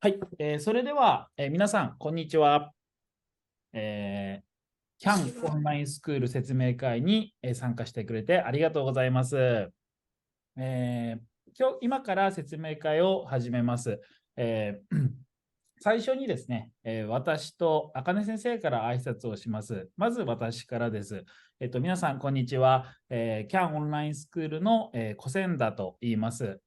はい、それでは、皆さん、こんにちは。CAN オンラインスクール説明会に、参加してくれてありがとうございます。今から説明会を始めます。最初にですね、私と茜先生から挨拶をします。まず私からです。皆さん、こんにちは。CAN オンラインスクールの、小千田と言います。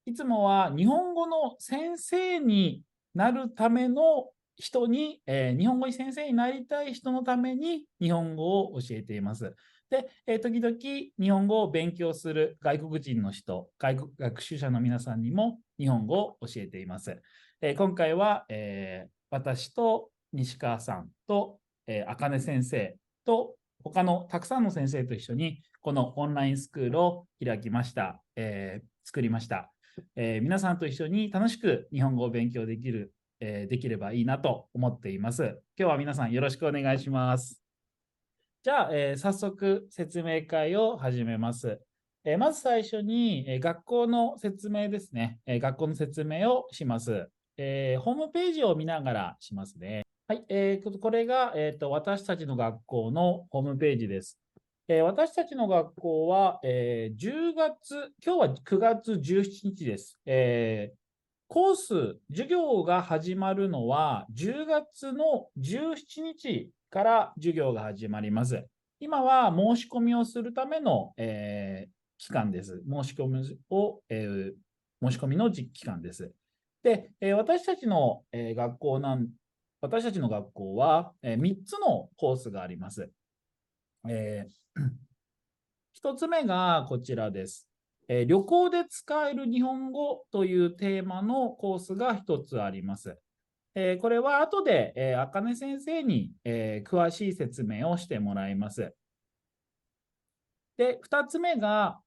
いつもは日本語の先生になるための人に、日本語に先生になりたい人のために日本語を教えています。で、時々日本語を勉強する外国人の人、外国学習者の皆さんにも日本語を教えています。今回は、私と西川さんと、茜先生と他のたくさんの先生と一緒にこのオンラインスクールを開きました、作りました。皆さんと一緒に楽しく日本語を勉強できればいいなと思っています。今日は皆さんよろしくお願いします。じゃあ、早速説明会を始めます。まず最初に、学校の説明ですね。学校の説明をします。ホームページを見ながらしますね。はい、これが、私たちの学校のホームページです。私たちの学校は、10月、今日は9月17日です。コース、授業が始まるのは10月の17日から授業が始まります。今は申し込みをするための、期間です。申し込みの期間です。で、私たちの学校は、3つのコースがあります。1つ目がこちらです。旅行で使える日本語というテーマのコースが1つあります。これは後で、茜先生に、詳しい説明をしてもらいます。で、2つ目が、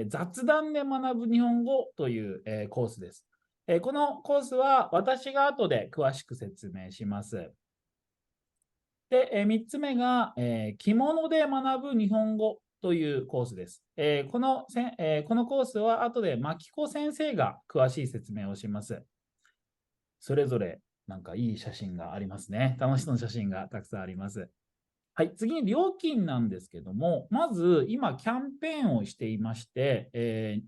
雑談で学ぶ日本語という、コースです。このコースは私が後で詳しく説明します。で、3つ目が、着物で学ぶ日本語というコースです。このコースは後で牧子先生が詳しい説明をします。それぞれなんかいい写真がありますね。楽しそうな写真がたくさんあります。はい、次に料金なんですけども、まず今キャンペーンをしていまして、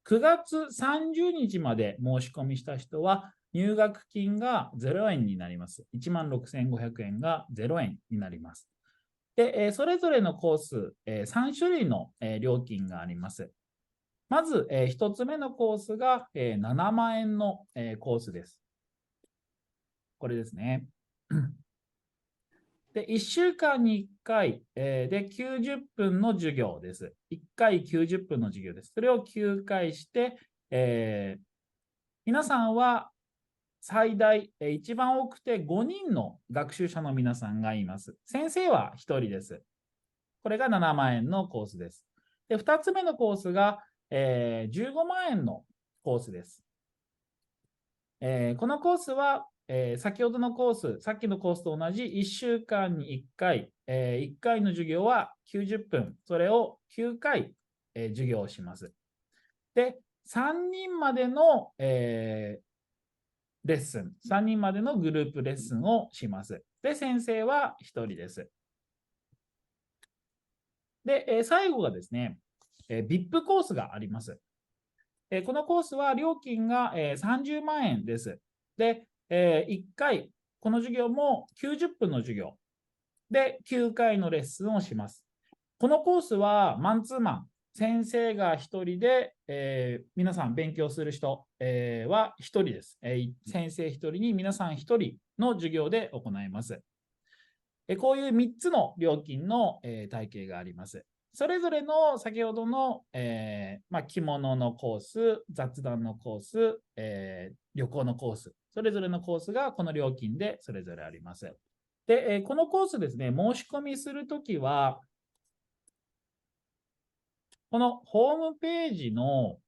9月30日まで申し込みした人は入学金が0円になります。16,500円が0円になります。で、それぞれのコース、3種類の料金があります。まず、1つ目のコースが7万円のコースです。これですね。で、1週間に1回、で90分の授業です。1回90分の授業です。それを9回して、皆さんは最大、一番多くて5人の学習者の皆さんがいます。先生は1人です。これが7万円のコースです。で、2つ目のコースが、15万円のコースです。このコースは、先ほどのコース、さっきのコースと同じ1週間に1回、1回の授業は90分、それを9回、授業をします。で、3人までの、レッスン、3人までのグループレッスンをします。で、先生は1人です。で、最後がですね、VIP コースがあります。このコースは料金が30万円です。で、1回、この授業も90分の授業で9回のレッスンをします。このコースはマンツーマン、先生が1人で、皆さん勉強する人、は1人です。先生1人に皆さん1人の授業で行います。こういう3つの料金の、体系があります。それぞれの先ほどの、着物のコース、雑談のコース、旅行のコース、それぞれのコースがこの料金でそれぞれあります。で、このコースですね、申し込みするときは、このホームページの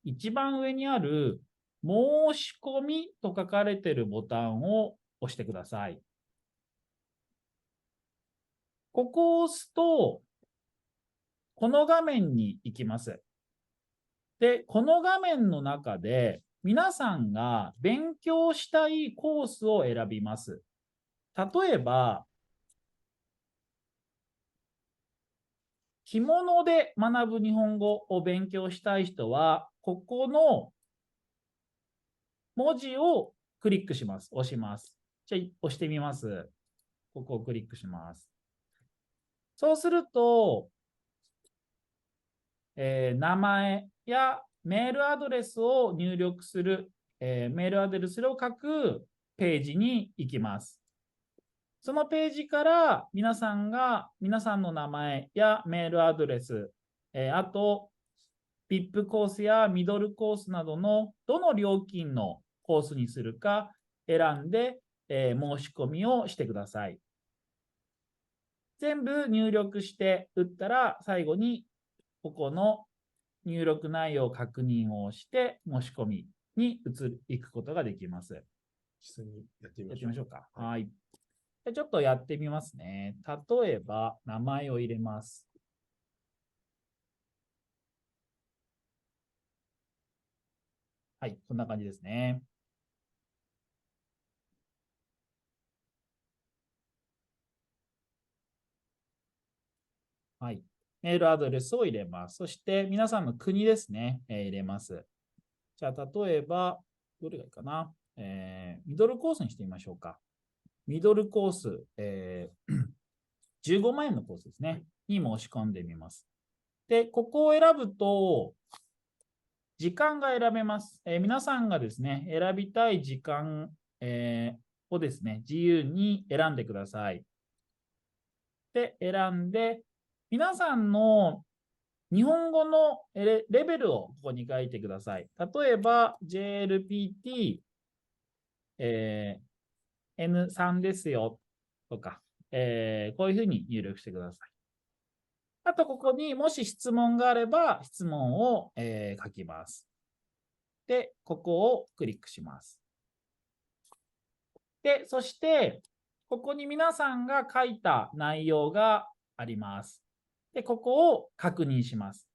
一番上にある申し込みと書かれているボタンを押してください。ここを押すと、この画面に行きます。で、この画面の中で皆さんが勉強したいコースを選びます。例えば、着物で学ぶ日本語を勉強したい人は、ここの文字をクリックします。押します。じゃあ、押してみます。ここをクリックします。そうすると、名前やメールアドレスを入力する、メールアドレスを書くページに行きます。そのページから皆さんの名前やメールアドレス、あと VIP コースやミドルコースなどのどの料金のコースにするか選んで、申し込みをしてください。全部入力して打ったら最後にここの入力内容を確認をして申し込みに行くことができます。実際にやってみやっましょう。てみましょうか。はい。ちょっとやってみますね。例えば、名前を入れます。はい、こんな感じですね。はい。メールアドレスを入れます。そして、皆さんの国ですね、入れます。じゃあ、例えば、どれがいいかな。ミドルコースにしてみましょうか。ミドルコース、15万円のコースですね、に申し込んでみます。で、ここを選ぶと、時間が選べます。皆さんがですね、選びたい時間、をですね、自由に選んでください。で、選んで、皆さんの日本語のレベルをここに書いてください。例えば、JLPT、N3 ですよとか、こういうふうに入力してください。あと、ここにもし質問があれば、質問を、書きます。で、ここをクリックします。で、そして、ここに皆さんが書いた内容があります。で、ここを確認します。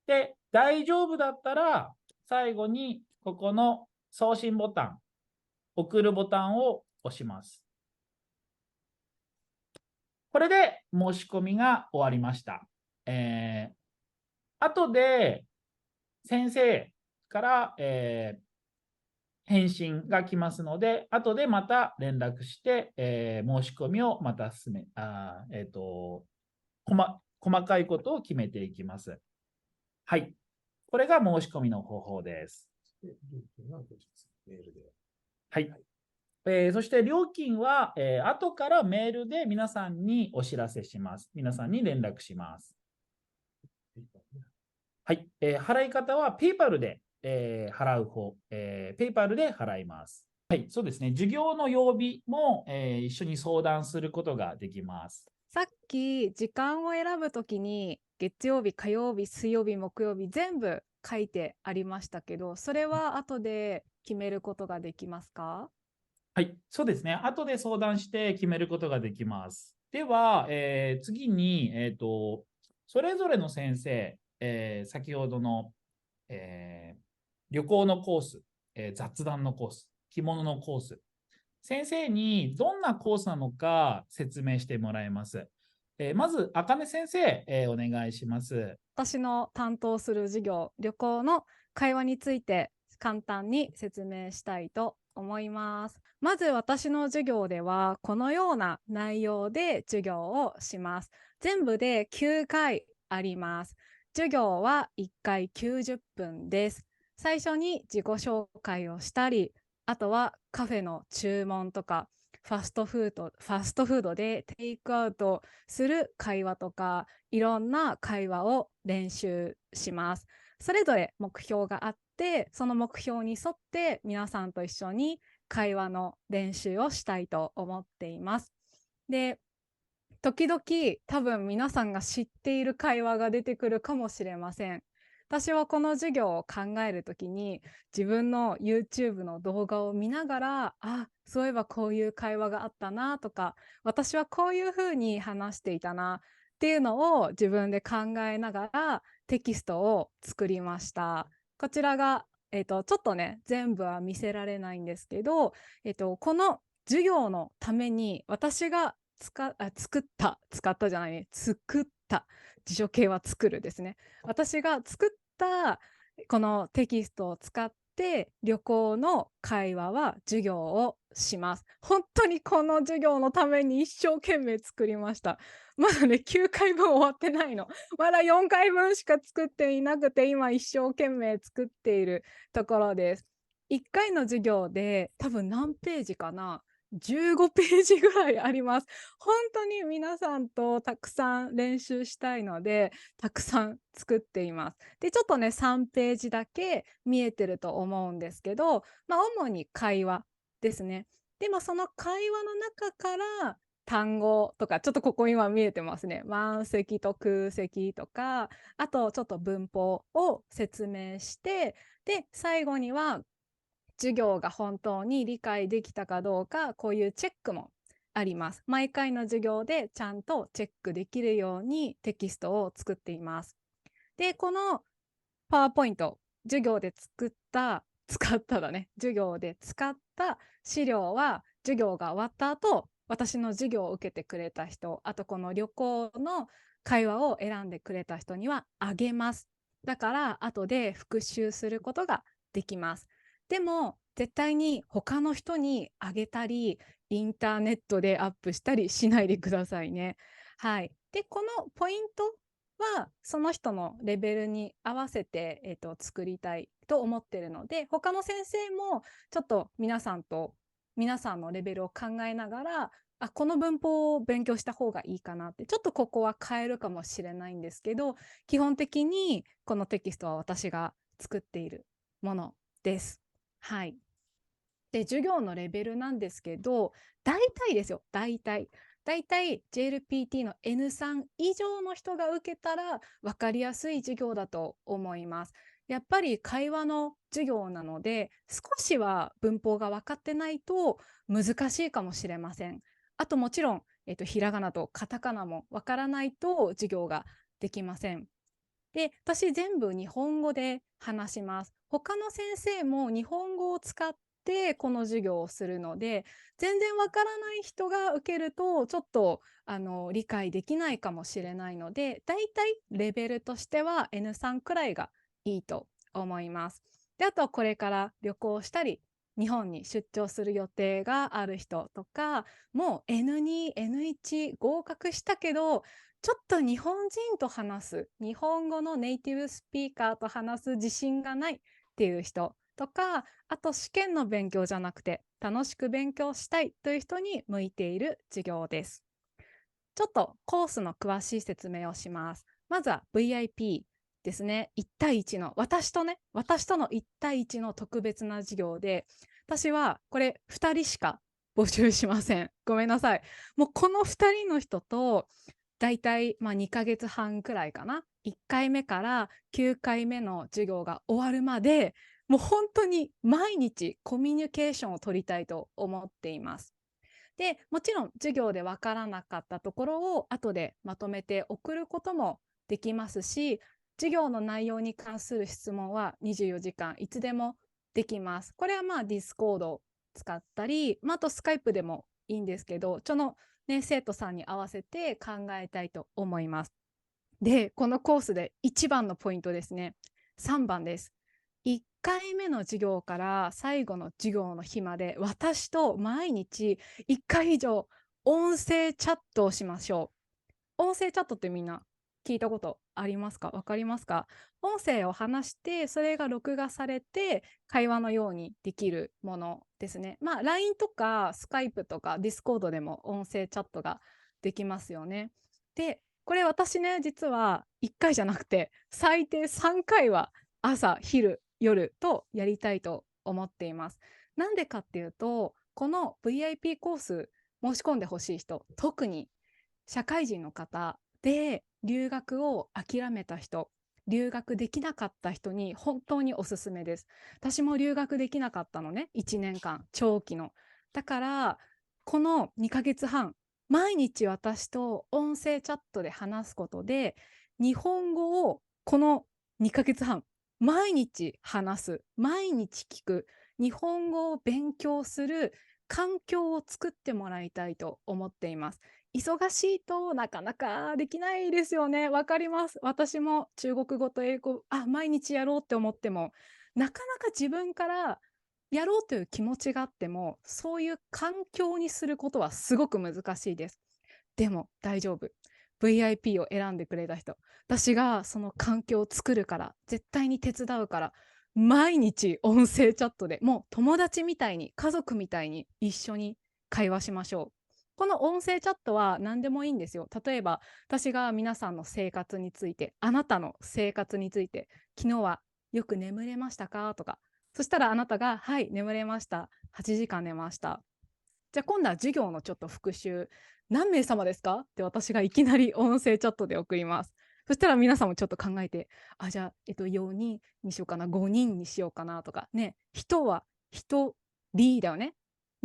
で、大丈夫だったら、最後にここの送信ボタン、送るボタンを押します。これで申し込みが終わりました。後で先生から、返信が来ますので、後でまた連絡して、申し込みをまた進め、細かいことを決めていきます。はい。これが申し込みの方法です。はい。そして料金は、後からメールで皆さんにお知らせします。皆さんに連絡します。はい。払い方は PayPal で、払う方、PayPal で払います。はい、そうですね。授業の曜日も、一緒に相談することができます。さっき時間を選ぶときに月曜日、火曜日、水曜日、木曜日全部書いてありましたけど、それは後で決めることができますか？はい、そうですね。後で相談して決めることができます。では、次に、それぞれの先生、先ほどの、旅行のコース、雑談のコース、着物のコース、先生にどんなコースなのか説明してもらいます。まず、あかね先生、お願いします。私の担当する授業、旅行の会話について簡単に説明したいと思います。まず私の授業ではこのような内容で授業をします。全部で9回あります。授業は1回90分です。最初に自己紹介をしたり、あとはカフェの注文とか、ファストフードでテイクアウトする会話とか、いろんな会話を練習します。それぞれ目標があって、その目標に沿って皆さんと一緒に会話の練習をしたいと思っています。で、時々多分皆さんが知っている会話が出てくるかもしれません。私はこの授業を考えるときに自分の YouTube の動画を見ながら、そういえばこういう会話があったなとか、私はこういうふうに話していたなっていうのを自分で考えながらテキストを作りました。こちらが、ちょっとね、全部は見せられないんですけど、この授業のために私が使ったじゃないね、作った辞書形は作るですね。私が作ったこのテキストを使って旅行の会話は授業をします。本当にこの授業のために一生懸命作りました。まだね、9回分終わってないの。まだ4回分しか作っていなくて、今一生懸命作っているところです。1回の授業で多分何ページかな、15ページぐらいあります。本当に皆さんとたくさん練習したいので、たくさん作っています。で、ちょっとね、3ページだけ見えてると思うんですけど、主に会話ですね。でもその会話の中から単語とか、ちょっとここ今見えてますね。満席と空席とか、あとちょっと文法を説明して、で、最後には授業が本当に理解できたかどうか、こういうチェックもあります。毎回の授業でちゃんとチェックできるようにテキストを作っています。で、このパワーポイント、授業で授業で使った資料は、授業が終わった後、私の授業を受けてくれた人、あとこの旅行の会話を選んでくれた人にはあげます。だから後で復習することができます。でも絶対に他の人にあげたり、インターネットでアップしたりしないでくださいね。はい。で、このポイントはその人のレベルに合わせて、作りたいと思ってるので、他の先生もちょっと皆さんのレベルを考えながら、この文法を勉強した方がいいかなって、ちょっとここは変えるかもしれないんですけど、基本的にこのテキストは私が作っているものです。はい。で、授業のレベルなんですけど、大体ですよ、大体。大体 JLPT の N3 以上の人が受けたら分かりやすい授業だと思います。やっぱり会話の授業なので、少しは文法が分かってないと難しいかもしれません。あともちろん、ひらがなとカタカナも分からないと授業ができません。で、私全部日本語で話します。他の先生も日本語を使ってこの授業をするので、全然わからない人が受けるとちょっと理解できないかもしれないので、だいたいレベルとしては N3 くらいがいいと思います。で、あとこれから旅行したり、日本に出張する予定がある人とか、もう N2、N1 合格したけど、ちょっと日本人と話す、日本語のネイティブスピーカーと話す自信がないっていう人とか、あと試験の勉強じゃなくて楽しく勉強したいという人に向いている授業です。ちょっとコースの詳しい説明をします。まずは VIP ですね。1対1の、私との1対1の特別な授業で、私はこれ2人しか募集しません。ごめんなさい。もうこの2人の人とだいたい2ヶ月半くらいかな。1回目から9回目の授業が終わるまで、もう本当に毎日コミュニケーションを取りたいと思っています。で、もちろん授業でわからなかったところを後でまとめて送ることもできますし、授業の内容に関する質問は24時間いつでもできます。これはディスコードを使ったり、あとスカイプでもいいんですけど、生徒さんに合わせて考えたいと思います。で、このコースで一番のポイントですね。3番です。1回目の授業から最後の授業の日まで、私と毎日1回以上音声チャットをしましょう。音声チャットってみんな聞いたことありますか？わかりますか？音声を話して、それが録画されて会話のようにできるものですね。LINE とか Skype とか Discord でも音声チャットができますよね。で、これ私ね、実は1回じゃなくて最低3回は朝、昼、夜とやりたいと思っています。なんでかっていうと、この VIP コース申し込んでほしい人、特に社会人の方で留学を諦めた人、留学できなかった人に本当におすすめです。私も留学できなかったのね、1年間、長期の。だから、この2ヶ月半、毎日私と音声チャットで話すことで、日本語をこの2ヶ月半毎日話す、毎日聞く、日本語を勉強する環境を作ってもらいたいと思っています。忙しいとなかなかできないですよね。わかります。私も中国語と英語、毎日やろうって思っても、なかなか自分からやろうという気持ちがあっても、そういう環境にすることはすごく難しいです。でも大丈夫。VIP を選んでくれた人、私がその環境を作るから、絶対に手伝うから、毎日音声チャットでもう友達みたいに、家族みたいに一緒に会話しましょう。この音声チャットは何でもいいんですよ。例えば私が皆さんの生活について、あなたの生活について、昨日はよく眠れましたかとか、そしたらあなたが、はい、眠れました。8時間寝ました。じゃあ今度は授業のちょっと復習。何名様ですかって私がいきなり音声チャットで送ります。そしたら皆さんもちょっと考えて、じゃあ、4人にしようかな、5人にしようかなとか、ね、人は1人だよね。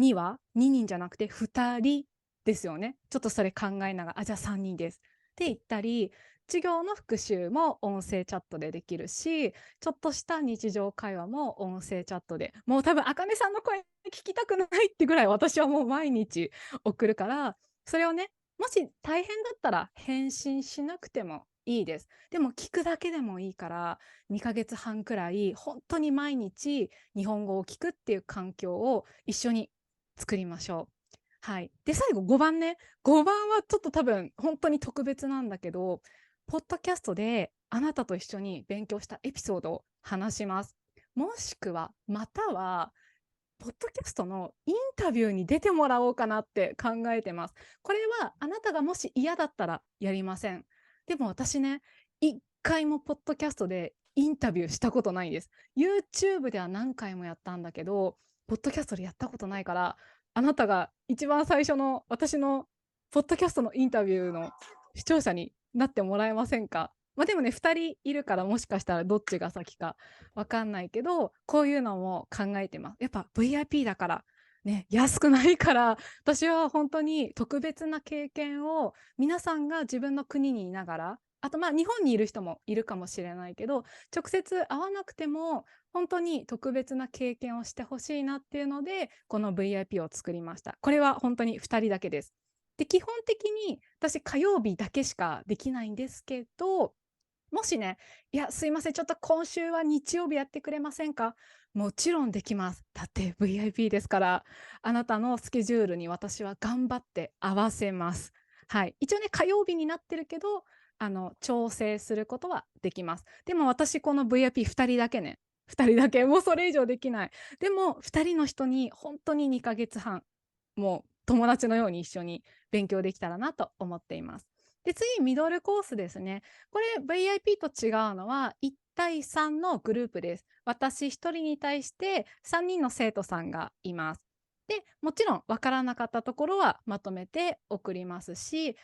2は2人じゃなくて2人ですよね。ちょっとそれ考えながら、じゃあ3人です。って言ったり、授業の復習も音声チャットでできるし、ちょっとした日常会話も音声チャットで、もう多分、あかねさんの声聞きたくないってぐらい私はもう毎日送るから、それをね、もし大変だったら返信しなくてもいいです。でも聞くだけでもいいから、2ヶ月半くらい本当に毎日日本語を聞くっていう環境を一緒に作りましょう。はい。で、最後5番ね。5番はちょっと多分本当に特別なんだけど、ポッドキャストであなたと一緒に勉強したエピソードを話します。もしくは、または、ポッドキャストのインタビューに出てもらおうかなって考えてます。これはあなたがもし嫌だったらやりません。でも私ね、一回もポッドキャストでインタビューしたことないです。YouTube では何回もやったんだけど、ポッドキャストでやったことないから、あなたが一番最初の私のポッドキャストのインタビューの視聴者になってもらえませんか？でもね、2人いるからもしかしたらどっちが先かわかんないけど、こういうのも考えてます。やっぱ VIP だからね、安くないから、私は本当に特別な経験を皆さんが自分の国にいながら、あと日本にいる人もいるかもしれないけど、直接会わなくても本当に特別な経験をしてほしいなっていうので、この VIP を作りました。これは本当に2人だけです。で、基本的に私火曜日だけしかできないんですけど、もしね、いや、すいません、ちょっと今週は日曜日やってくれませんか？もちろんできます。だって VIP ですから、あなたのスケジュールに私は頑張って合わせます。はい。一応ね、火曜日になってるけど、調整することはできます。でも私、この VIP2 人だけね。2人だけ。もうそれ以上できない。でも、2人の人に本当に2ヶ月半、もう友達のように一緒に勉強できたらなと思っています。で、次、ミドルコースですね。これ VIP と違うのは1対3のグループです。私1人に対して3人の生徒さんがいます。で、もちろん分からなかったところはまとめて送りますし、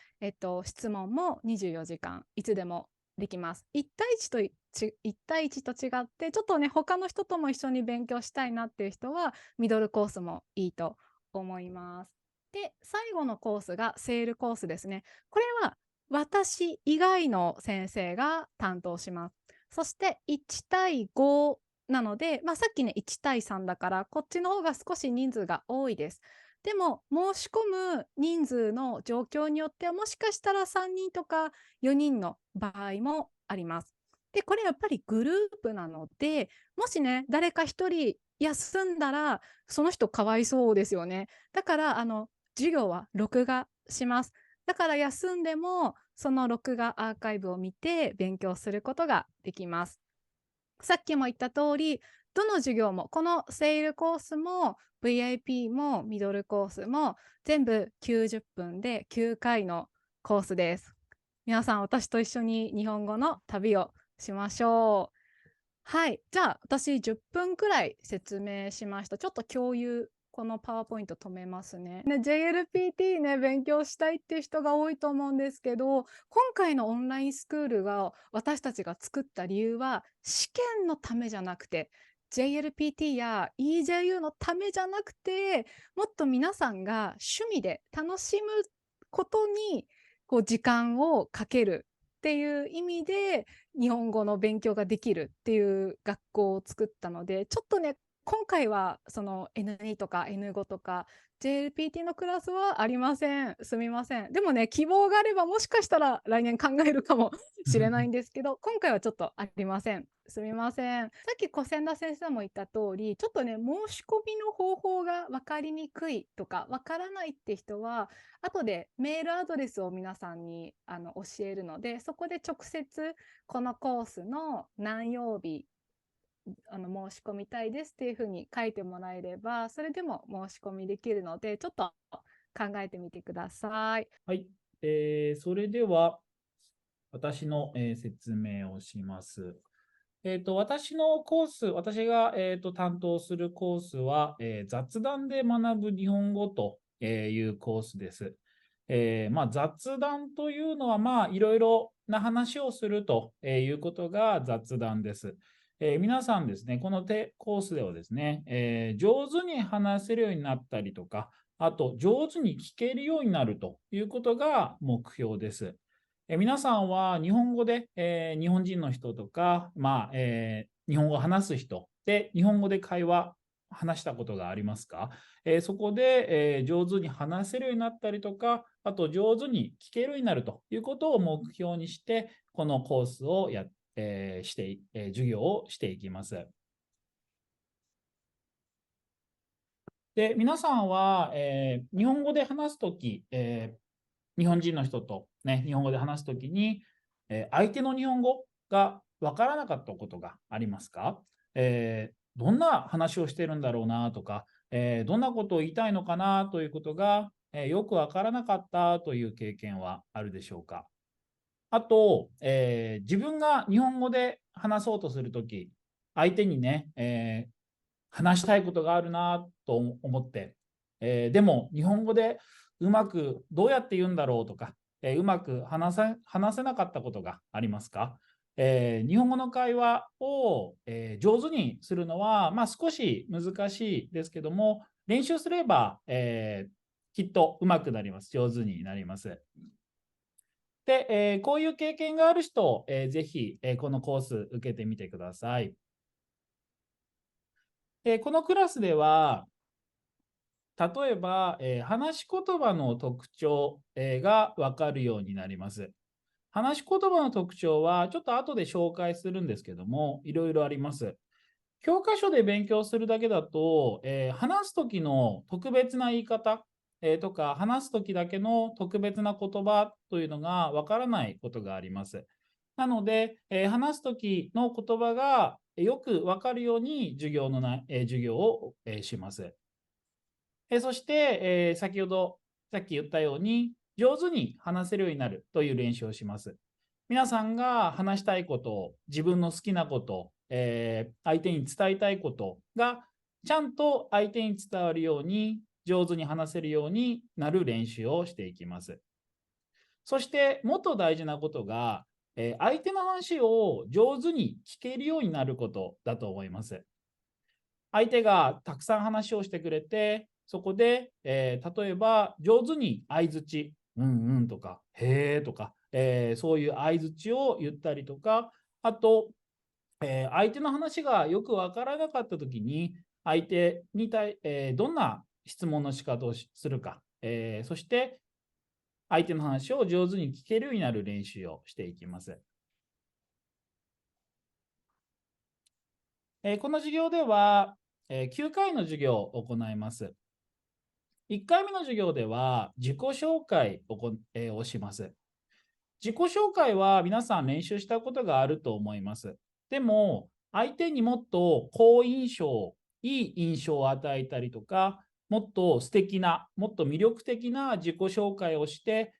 質問も24時間いつでもできます。1対1と1対1と違って、ちょっとね、他の人とも一緒に勉強したいなっていう人は、ミドルコースもいいと思います。で、最後のコースがセールコースですね。これは私以外の先生が担当します。そして1対5なので、さっきね、1対3だから、こっちの方が少し人数が多いです。でも、申し込む人数の状況によっては、もしかしたら3人とか4人の場合もあります。で、これやっぱりグループなので、もしね、誰か1人休んだら、その人かわいそうですよね。だから、授業は録画します。だから休んでもその録画アーカイブを見て勉強することができます。さっきも言った通り、どの授業もこのセールコースも VIP もミドルコースも全部90分で9回のコースです。皆さん、私と一緒に日本語の旅をしましょう。はい。じゃあ、私10分くらい説明しました。ちょっと共有、このパワーポイント止めますね。JLPT ね、勉強したいっていう人が多いと思うんですけど、今回のオンラインスクールが私たちが作った理由は、試験のためじゃなくて、JLPT や EJU のためじゃなくて、もっと皆さんが趣味で楽しむことに、時間をかけるっていう意味で日本語の勉強ができるっていう学校を作ったので、ちょっとね、今回はその N2 とか N5 とか JLPT のクラスはありません。すみません。でもね、希望があればもしかしたら来年考えるかもしれないんですけど、今回はちょっとありません。すみません。さっき小千田先生も言った通り、ちょっとね、申し込みの方法が分かりにくいとか、分からないって人は、後でメールアドレスを皆さんに教えるので、そこで直接このコースの何曜日申し込みたいですっていうふうに書いてもらえれば、それでも申し込みできるので、ちょっと考えてみてください。はい。それでは、私の、説明をします。私のコース、私が、担当するコースは、雑談で学ぶ日本語というコースです。雑談というのは、いろいろな話をするということが雑談です。皆さんですね、このコースではですね、上手に話せるようになったりとか、あと上手に聞けるようになるということが目標です。皆さんは日本語で、日本人の人とか、日本語を話す人で日本語で話したことがありますか？そこで、上手に話せるようになったりとか、あと上手に聞けるようになるということを目標にして、このコースを授業をしていきます。で、皆さんは、日本語で話すとき、日本人の人と、ね、日本語で話すときに、相手の日本語がわからなかったことがありますか？どんな話をしてるんだろうなとか、どんなことを言いたいのかなということが、よくわからなかったという経験はあるでしょうか？あと、自分が日本語で話そうとするとき、相手にね、話したいことがあるなと思って、でも日本語でうまくどうやって言うんだろうとか、うまく話せなかったことがありますか？日本語の会話を、上手にするのは、少し難しいですけども、練習すれば、きっとうまくなります。上手になります。で、こういう経験がある人、ぜひ、このコース受けてみてください。このクラスでは、例えば、話し言葉の特徴、がわかるようになります。話し言葉の特徴は、ちょっと後で紹介するんですけども、いろいろあります。教科書で勉強するだけだと、話す時の特別な言い方、とか、話す時だけの特別な言葉というのがわからないことがあります。なので、話す時の言葉がよくわかるように授業を、します。そして、先ほどさっき言ったように、上手に話せるようになるという練習をします。皆さんが話したいこと、自分の好きなこと、相手に伝えたいことがちゃんと相手に伝わるように、上手に話せるようになる練習をしていきます。そして、もっと大事なことが、相手の話を上手に聞けるようになることだと思います。相手がたくさん話をしてくれて、そこで、例えば上手に相槌、うんうんとか、へーとか、そういう相槌を言ったりとか、あと、相手の話がよくわからなかったときに、相手にどんな質問の仕方をするか、そして相手の話を上手に聞けるようになる練習をしていきます。この授業では、9回の授業を行います。1回目の授業では自己紹介をします。自己紹介は皆さん練習したことがあると思います。でも、相手にもっと好印象、いい印象を与えたりとか、もっと素敵な、もっと魅力的な自己紹介をして、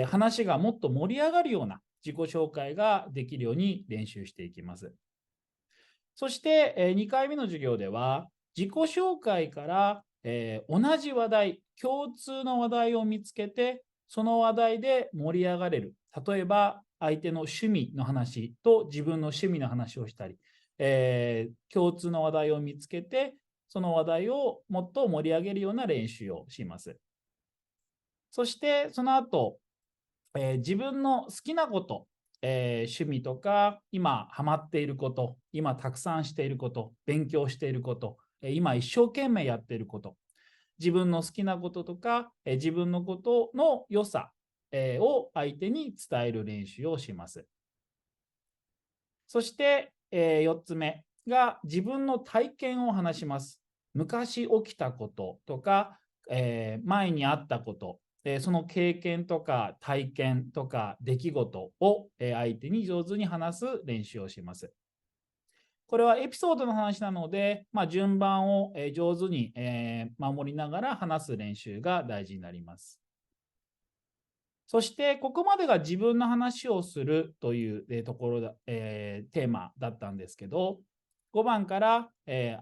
話がもっと盛り上がるような自己紹介ができるように練習していきます。そして、2回目の授業では、自己紹介から、同じ話題、共通の話題を見つけて、その話題で盛り上がれる。例えば、相手の趣味の話と自分の趣味の話をしたり、共通の話題を見つけて、その話題をもっと盛り上げるような練習をします。そして、その後、自分の好きなこと、趣味とか、今ハマっていること、今たくさんしていること、勉強していること、今一生懸命やっていること、自分の好きなこととか、自分のことの良さ、を相手に伝える練習をします。そして、4つ目が自分の体験を話します。昔起きたこととか、前にあったこと、その経験とか体験とか出来事を、相手に上手に話す練習をします。これはエピソードの話なので、順番を上手に守りながら話す練習が大事になります。そして、ここまでが自分の話をするというところだ、テーマだったんですけど、5番から、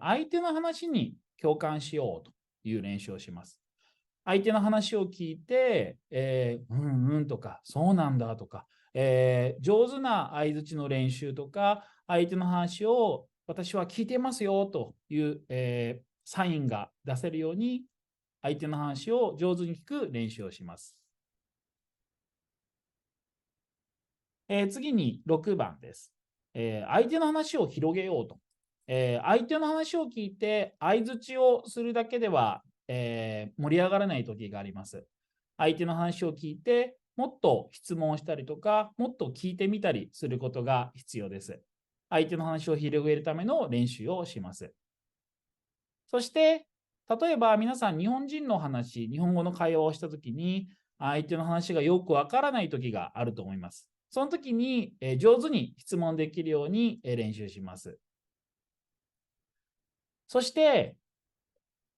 相手の話に共感しようという練習をします。相手の話を聞いて、うんうんとか、そうなんだとか、上手な相槌の練習とか、相手の話を私は聞いてますよという、サインが出せるように、相手の話を上手に聞く練習をします。次に6番です。相手の話を広げようと。相手の話を聞いて相槌をするだけでは、盛り上がらない時があります。相手の話を聞いて、もっと質問したりとか、もっと聞いてみたりすることが必要です。相手の話を広げるための練習をします。そして、例えば皆さん日本人の話、日本語の会話をしたときに、相手の話がよくわからない時があると思います。その時に上手に質問できるように練習します。そして、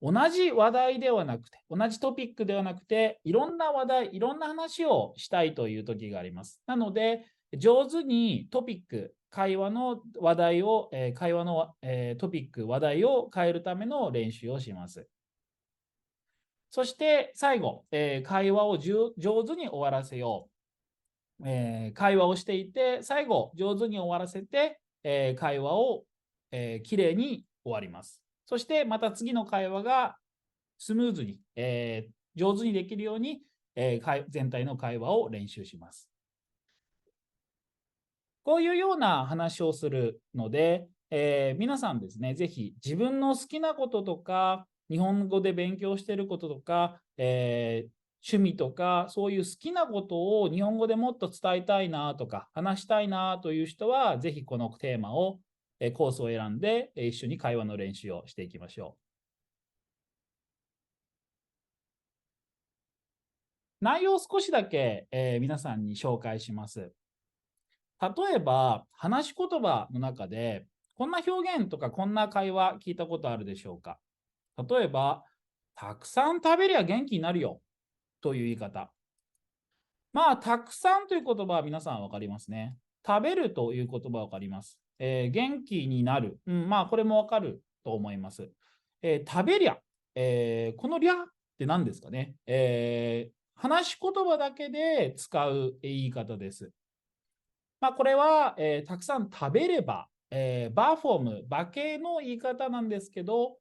同じ話題ではなくて、同じトピックではなくて、いろんな話題、いろんな話をしたいという時があります。なので、上手にトピック、会話の話題を、会話のトピック、話題を変えるための練習をします。そして最後、会話を上手に終わらせよう。会話をしていて、最後、上手に終わらせて、会話を、きれいに終わります。そしてまた次の会話がスムーズに、上手にできるように、全体の会話を練習します。こういうような話をするので、皆さんですね、ぜひ自分の好きなこととか、日本語で勉強していることとか、趣味とか、そういう好きなことを日本語でもっと伝えたいなとか、話したいなという人は、ぜひこのテーマを、コースを選んで、一緒に会話の練習をしていきましょう。内容を少しだけ、皆さんに紹介します。例えば、話し言葉の中で、こんな表現とかこんな会話聞いたことあるでしょうか。例えば、たくさん食べりゃ元気になるよという言い方。たくさんという言葉は皆さん分かりますね。食べるという言葉は分かります。元気になる。これも分かると思います。食べりゃ。このりゃって何ですかね。話し言葉だけで使う言い方です。これは、たくさん食べれば、バーフォーム、馬形の言い方なんですけど、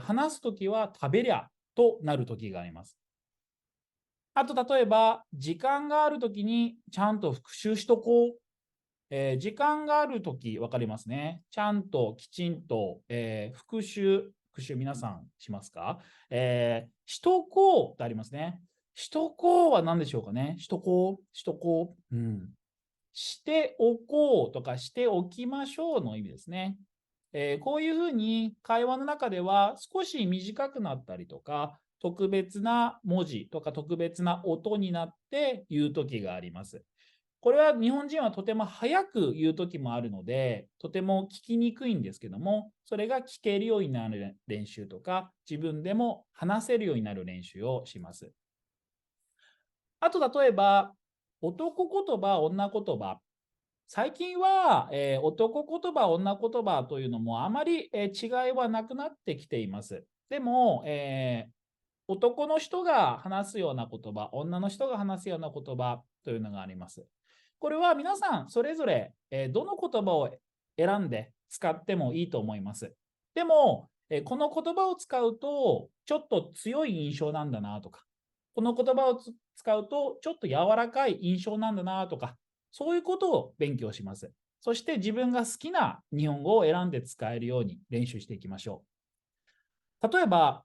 話すときは食べりゃとなるときがあります。あと、例えば、時間があるときにちゃんと復習しとこう。時間があるとき、わかりますね。ちゃんと、きちんと、復習皆さんしますか？しとこうってありますね。しとこうは何でしょうかね。しとこう、しとこう。しておこうとかしておきましょうの意味ですね。こういうふうに会話の中では少し短くなったりとか、特別な文字とか特別な音になって言う時があります。これは日本人はとても早く言う時もあるので、とても聞きにくいんですけども、それが聞けるようになる練習とか、自分でも話せるようになる練習をします。あと例えば、男言葉、女言葉。最近は、男言葉、女言葉というのもあまり、違いはなくなってきています。でも、男の人が話すような言葉、女の人が話すような言葉というのがあります。これは皆さんそれぞれ、どの言葉を選んで使ってもいいと思います。でも、この言葉を使うとちょっと強い印象なんだなとか、この言葉を使うとちょっと柔らかい印象なんだなとか、そういうことを勉強します。そして自分が好きな日本語を選んで使えるように練習していきましょう。例えば、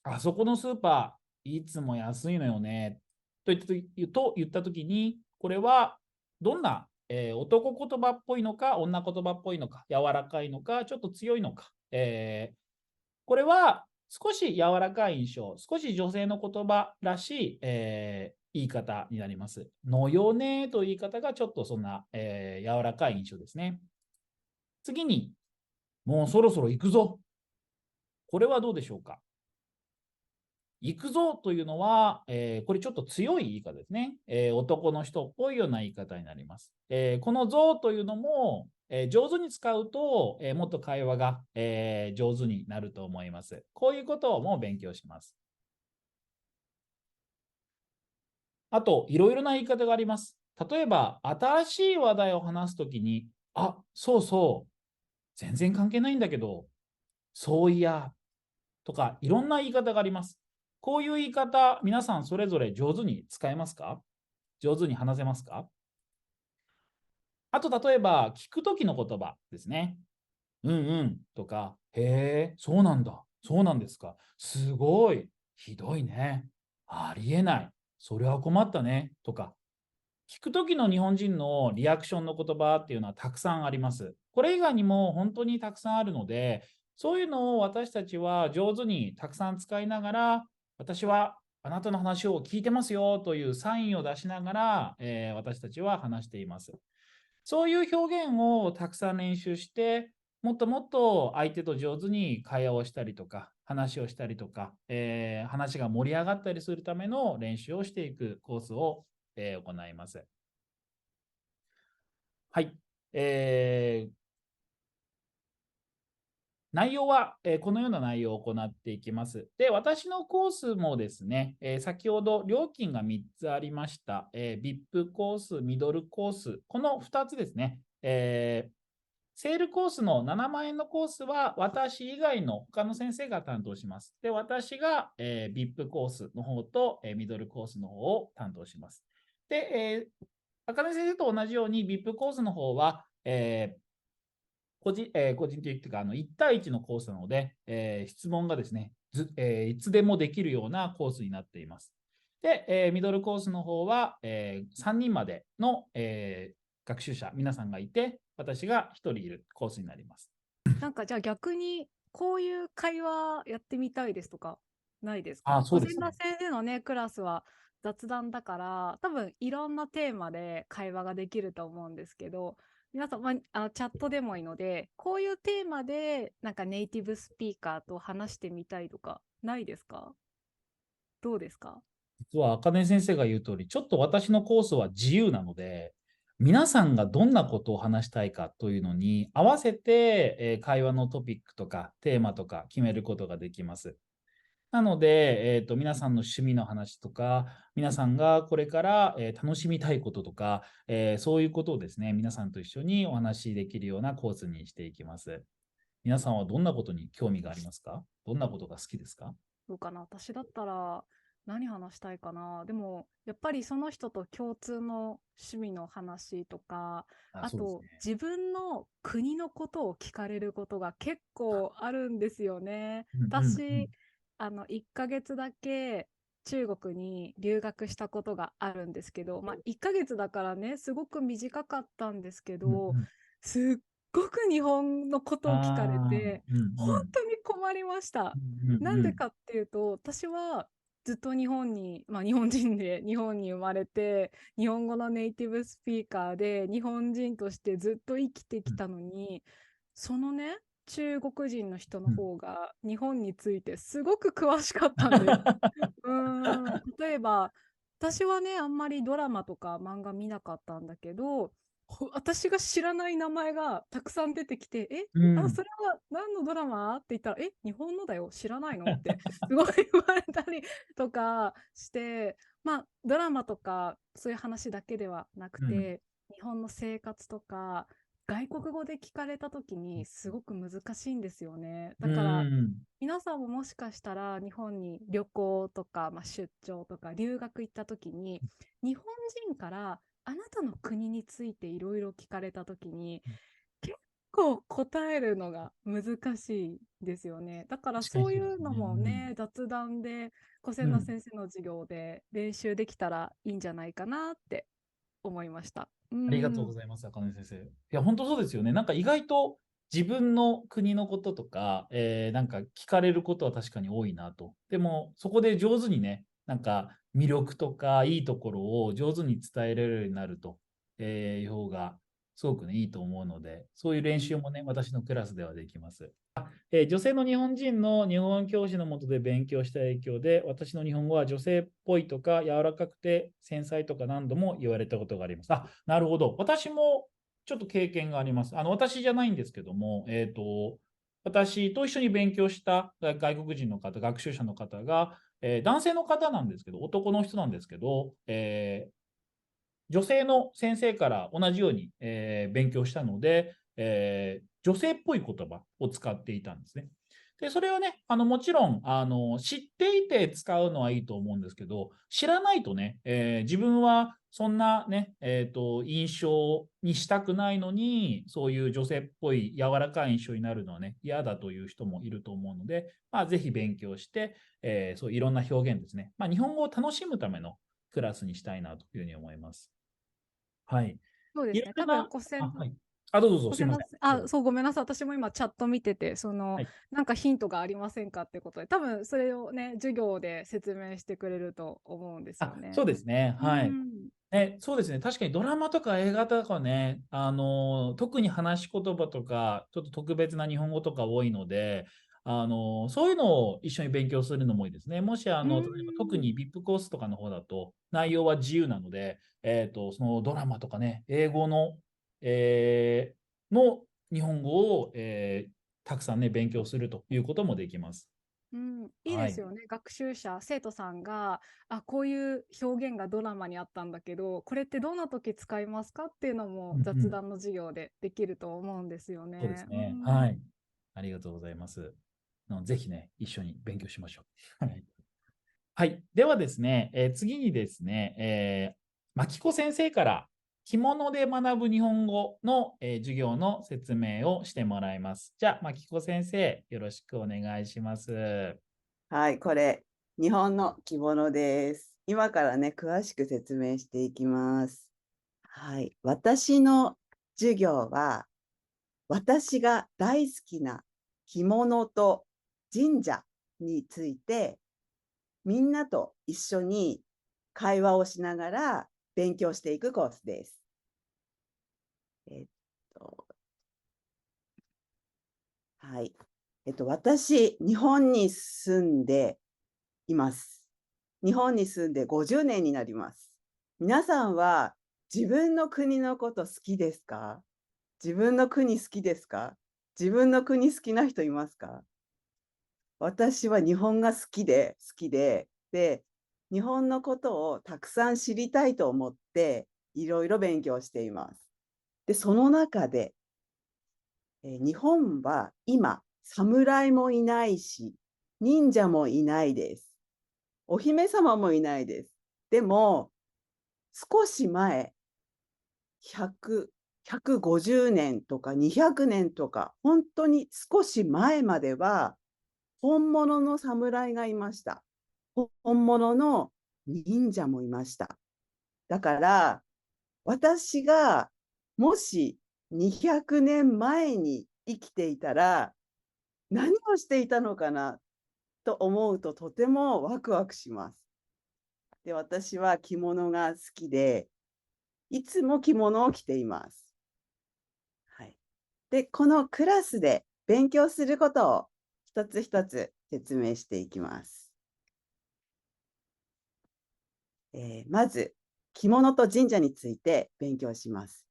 あそこのスーパー、いつも安いのよね。と言ったときに、これはどんな、男言葉っぽいのか、女言葉っぽいのか、柔らかいのか、ちょっと強いのか。これは少し柔らかい印象、少し女性の言葉らしい、言い方になります。のよねという言い方がちょっとそんな、柔らかい印象ですね。次に、もうそろそろ行くぞ。これはどうでしょうか。行くぞというのは、これちょっと強い言い方ですね。男の人っぽいような言い方になります。このぞというのも、上手に使うと、もっと会話が、上手になると思います。こういうことも勉強します。あと、いろいろな言い方があります。例えば、新しい話題を話すときに、あ、そうそう、全然関係ないんだけど、そういや、とか、いろんな言い方があります。こういう言い方、皆さんそれぞれ上手に使えますか？上手に話せますか？あと、例えば、聞くときの言葉ですね。うんうんとか、へえ、そうなんだ。そうなんですか。すごい。ひどいね。ありえない。それは困ったね。とか、聞くときの日本人のリアクションの言葉っていうのはたくさんあります。これ以外にも本当にたくさんあるので、そういうのを私たちは上手にたくさん使いながら、私はあなたの話を聞いてますよというサインを出しながら、私たちは話しています。そういう表現をたくさん練習して、もっともっと相手と上手に会話をしたりとか、話をしたりとか、話が盛り上がったりするための練習をしていくコースを、行います。はい。内容は、このような内容を行っていきます。で、私のコースもですね、先ほど料金が3つありました。VIP コース、ミドルコース、この2つですね。セールコースの7万円のコースは私以外の他の先生が担当します。で、私が、VIP コースの方と、ミドルコースの方を担当します。で、赤根先生と同じように VIP コースの方は、個人的というか、1対1のコースなので、質問がですね、いつでもできるようなコースになっています。で、ミドルコースの方は、3人までの、学習者、皆さんがいて、私が1人いるコースになります。なんかじゃあ逆にこういう会話やってみたいですとかないですあ、か？そうですね。小千田先生のね、クラスは雑談だから、多分いろんなテーマで会話ができると思うんですけど、皆さん、チャットでもいいので、こういうテーマでなんかネイティブスピーカーと話してみたいとかないですか？どうですか？実は、茜先生が言う通り、ちょっと私のコースは自由なので、皆さんがどんなことを話したいかというのに合わせて、会話のトピックとかテーマとか決めることができます。なので、皆さんの趣味の話とか、皆さんがこれから、楽しみたいこととか、そういうことをですね、皆さんと一緒にお話しできるようなコースにしていきます。皆さんはどんなことに興味がありますか？どんなことが好きですか？どうかな、私だったら何話したいかな。でもやっぱりその人と共通の趣味の話とか、あ、あそうですね。と自分の国のことを聞かれることが結構あるんですよね。うんうんう私ん。1ヶ月だけ中国に留学したことがあるんですけど、まあ、1ヶ月だからねすごく短かったんですけど、うんうん。すっごく日本のことを聞かれああ、てうん本うん。当に困りました。うんうんうん。なんでかっていうと、私はずっと日本に、まあ、日本人で日本に生まれて、日本語のネイティブスピーカーで日本人としてずっと生きてきたのに、そのね、中国人の人のうん。方が日本についてすごく詳しかったんです。例えば、私はね、あんまりドラマとか漫画見なかったんだけど、私が知らない名前がたくさん出てきて、それは何のドラマって言ったら、日本のだよ、知らないのってすごい言われたりとかして、まあ、ドラマとかそういう話だけではなくうん。て、日本の生活とか、外国語で聞かれた時にすごく難しいんですよね。うだからん。皆さんももしかしたら日本に旅行とか、まあ、出張とか留学行った時に日本人からあなたの国についていろいろ聞かれたときに、結構答えるのが難しいですよね。だから確かにそうそうですね。いうのもうん。ね、雑談で、千田うん。先生の授業で練習できたらいいんじゃないかなって思いました。うありがとうごん。ざいます、茜先生。いや、本当そうですよね。なんか意外と自分の国のこととか、なんか聞かれることは確かに多いなと。でも、そこで上手にね、なんか魅力とかいいところを上手に伝えられるようになると、いう方がすごくね、いいと思うので、そういう練習もね、私のクラスではできます。女性の日本人の日本教師のもとで勉強した影響で、私の日本語は女性っぽいとか柔らかくて繊細とか何度も言われたことがあります。あ、なるほど。私もちょっと経験があります。私じゃないんですけども、私と一緒に勉強した外国人の方、学習者の方が、男性の方なんですけど、男の人なんですけど、女性の先生から同じように、勉強したので、女性っぽい言葉を使っていたんですね。で、それはね、もちろん、知っていて使うのはいいと思うんですけど、知らないとね、自分はそんなね、印象にしたくないのに、そういう女性っぽい柔らかい印象になるのはね、嫌だという人もいると思うので、まあ、ぜひ勉強して、そういろんな表現ですね。まあ、日本語を楽しむためのクラスにしたいなというふうに思います。はい。そうですね。多分、いろいろな、はい。どうぞ、すいません。どうぞ。そう、ごめんなさい。私も今チャット見てて、はい。なんかヒントがありませんかってことで、多分それをね、授業で説明してくれると思うんですよね。そうですね。うはい。ん。そうですね。確かにドラマとか映画とかね、特に話し言葉とか、ちょっと特別な日本語とか多いので、そういうのを一緒に勉強するのもいいですね。もし、う例えば特ん。に VIP コースとかの方だと、内容は自由なので、そのドラマとかね、英語の、の日本語を、たくさんね、勉強するということもできます。うん、いいはい。ですよね。学習者、生徒さんが、あ、こういう表現がドラマにあったんだけど、これってどんな時使いますかっていうのもうんうん。雑談の授業でできると思うんですよそうですね。うね。はん。い。ありがとうございます。ぜひね、一緒に勉強しましょう。はい。はい。ではですね、次にですね、牧子先生から着物で学ぶ日本語の、授業の説明をしてもらいます。じゃあ、牧子先生、よろしくお願いします。はい、これ、日本の着物です。今からね、詳しく説明していきます。はい、私の授業は、私が大好きな着物と神社について、みんなと一緒に会話をしながら勉強していくコースです。えっと、はい。私、日本に住んでいます。日本に住んで50年になります。皆さんは自分の国のこと好きですか？自分の国好きですか？自分の国好きな人いますか？私は日本が好きで、日本のことをたくさん知りたいと思って、いろいろ勉強しています。で、その中で、日本は今、侍もいないし、忍者もいないです。お姫様もいないです。でも、少し前、100、150年とか200年とか、本当に少し前までは、本物の侍がいました。本物の忍者もいました。だから、私がもし200年前に生きていたら、何をしていたのかなと思うととてもワクワクします。で、私は着物が好きで、いつも着物を着ています。はい。で、このクラスで勉強することを一つ一つ説明していきます。まず、着物と神社について勉強します。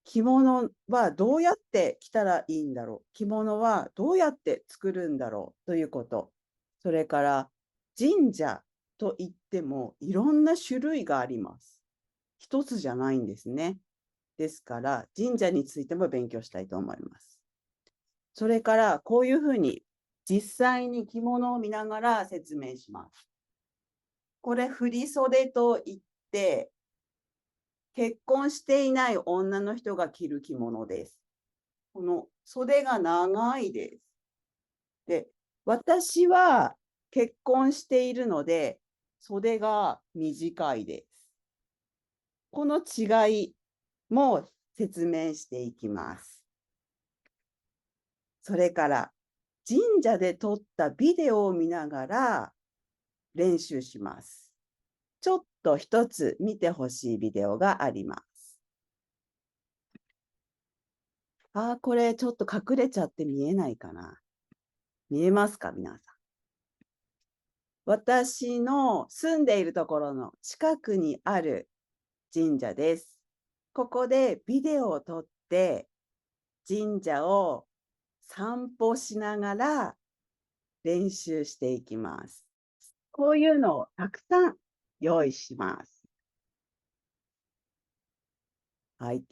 着物はどうやって着たらいいんだろう。着物はどうやって作るんだろうということ。それから、神社といってもいろんな種類があります。一つじゃないんですね。ですから、神社についても勉強したいと思います。それから、こういうふうに実際に着物を見ながら説明します。これ、振袖といって、結婚していない女の人が着る着物です。この袖が長いです。で、私は結婚しているので、袖が短いです。この違いも説明していきます。それから、神社で撮ったビデオを見ながら練習します。ちょっと一つ見てほしいビデオがあります。これちょっと隠れちゃって見えないかな。見えますか、皆さん。私の住んでいるところの近くにある神社です。ここでビデオを撮って神社を散歩しながら練習していきます。こういうのをたくさん用意します。はい。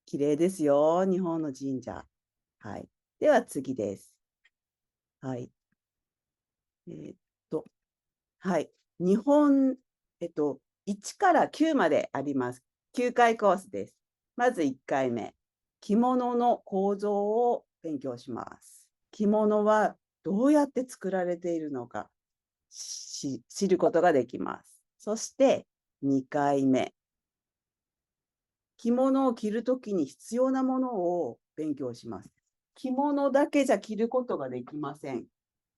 綺麗ですよ。日本の神社。はい。では次です。はい。はい。日本、1から9まであります。9回コースです。まず1回目。着物の構造を勉強します。着物はどうやって作られているのか知ることができます。そして2回目。着物を着るときに必要なものを勉強します。着物だけじゃ着ることができません。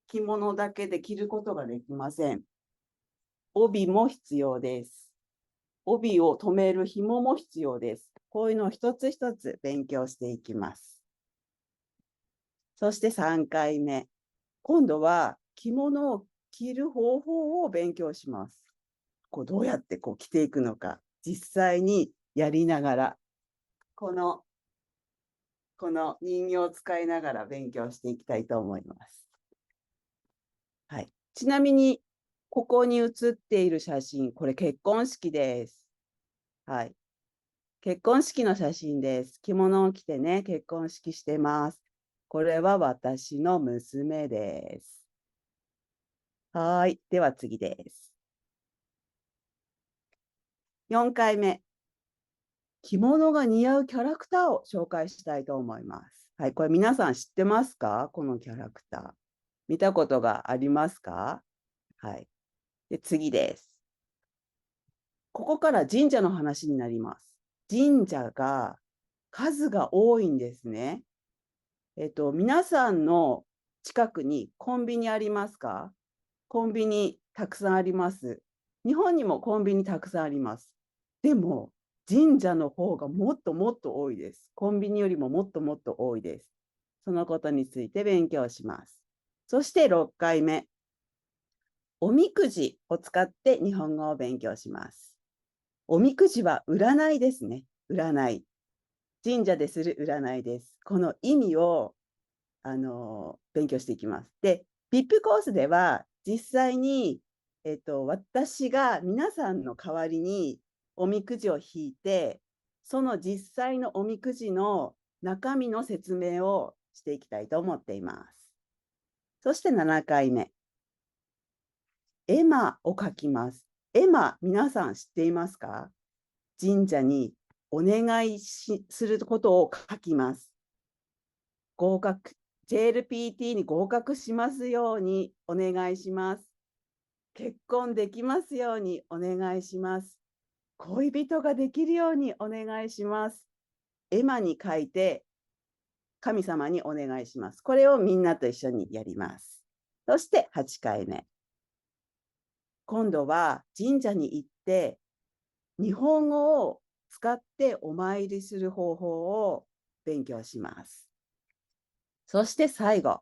着物だけで着ることができません。帯も必要です。帯を留める紐も必要です。こういうのを一つ一つ勉強していきます。そして3回目。今度は着物を着る方法を勉強します。どうやって着ていくのか、実際にやりながら、この人形を使いながら勉強していきたいと思います。はい。ちなみに、ここに写っている写真、これ結婚式です。はい。結婚式の写真です。着物を着てね、結婚式してます。これは私の娘です。はい。では次です。4回目。着物が似合うキャラクターを紹介したいと思います。はい。これ皆さん知ってますか？このキャラクター。見たことがありますか？はい。で、次です。ここから神社の話になります。神社が数が多いんですね。皆さんの近くにコンビニありますか？コンビニたくさんあります。日本にもコンビニたくさんあります。でも、神社の方がもっともっと多いです。コンビニよりももっともっと多いです。そのことについて勉強します。そして6回目。おみくじを使って日本語を勉強します。おみくじは占いですね。占い。神社でする占いです。この意味を勉強していきます。で、VIP コースでは実際に、私が皆さんの代わりにおみくじを引いて、その実際のおみくじの中身の説明をしていきたいと思っています。そして7回目。絵馬を書きます。絵馬、皆さん知っていますか？神社にお願いすることを書きます。合格、JLPT に合格しますようにお願いします。結婚できますようにお願いします。恋人ができるようにお願いします。絵馬に書いて神様にお願いします。これをみんなと一緒にやります。そして8回目。今度は神社に行って日本語を使ってお参りする方法を勉強します。そして最後、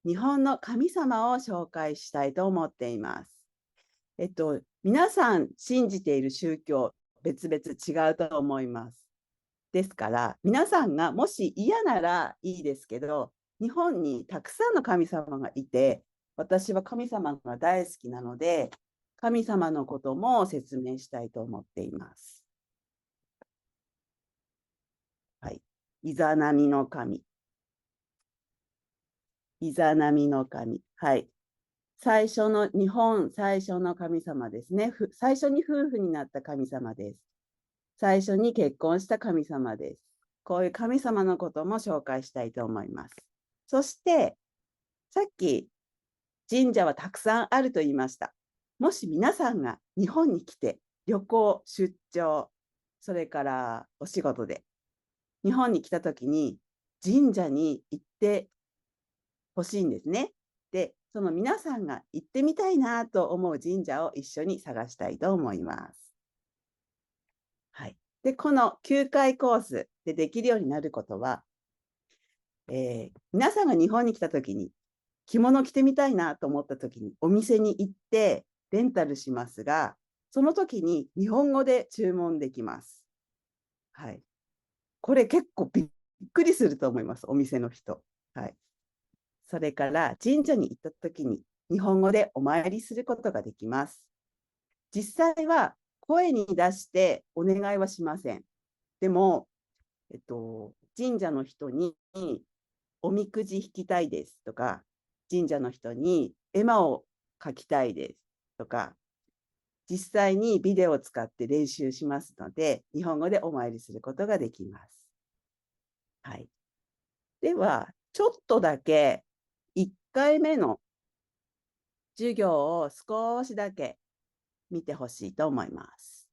日本の神様を紹介したいと思っています。皆さん信じている宗教、別々違うと思います。ですから、皆さんがもし嫌ならいいですけど、日本にたくさんの神様がいて、私は神様が大好きなので、神様のことも説明したいと思っています。はい。イザナミの神。イザナミの神。はい。日本最初の神様ですね。最初に夫婦になった神様です。最初に結婚した神様です。こういう神様のことも紹介したいと思います。そして、さっき神社はたくさんあると言いました。もし皆さんが日本に来て旅行、出張、それからお仕事で日本に来た時に神社に行ってほしいんですね。で、その皆さんが行ってみたいなと思う神社を一緒に探したいと思います。はい。で、この9回コースでできるようになることは、皆さんが日本に来た時に着物着てみたいなと思った時にお店に行ってレンタルしますが、その時に日本語で注文できます。はい。これ結構びっくりすると思います、お店の人。はい。それから神社に行った時に日本語でお参りすることができます。実際は声に出してお願いはしません。でも、神社の人におみくじ引きたいですとか、神社の人に絵馬を描きたいですとか、実際にビデオを使って練習しますので、日本語でお参りすることができます。はい。では、ちょっとだけ1回目の授業を少しだけ見てほしいと思います。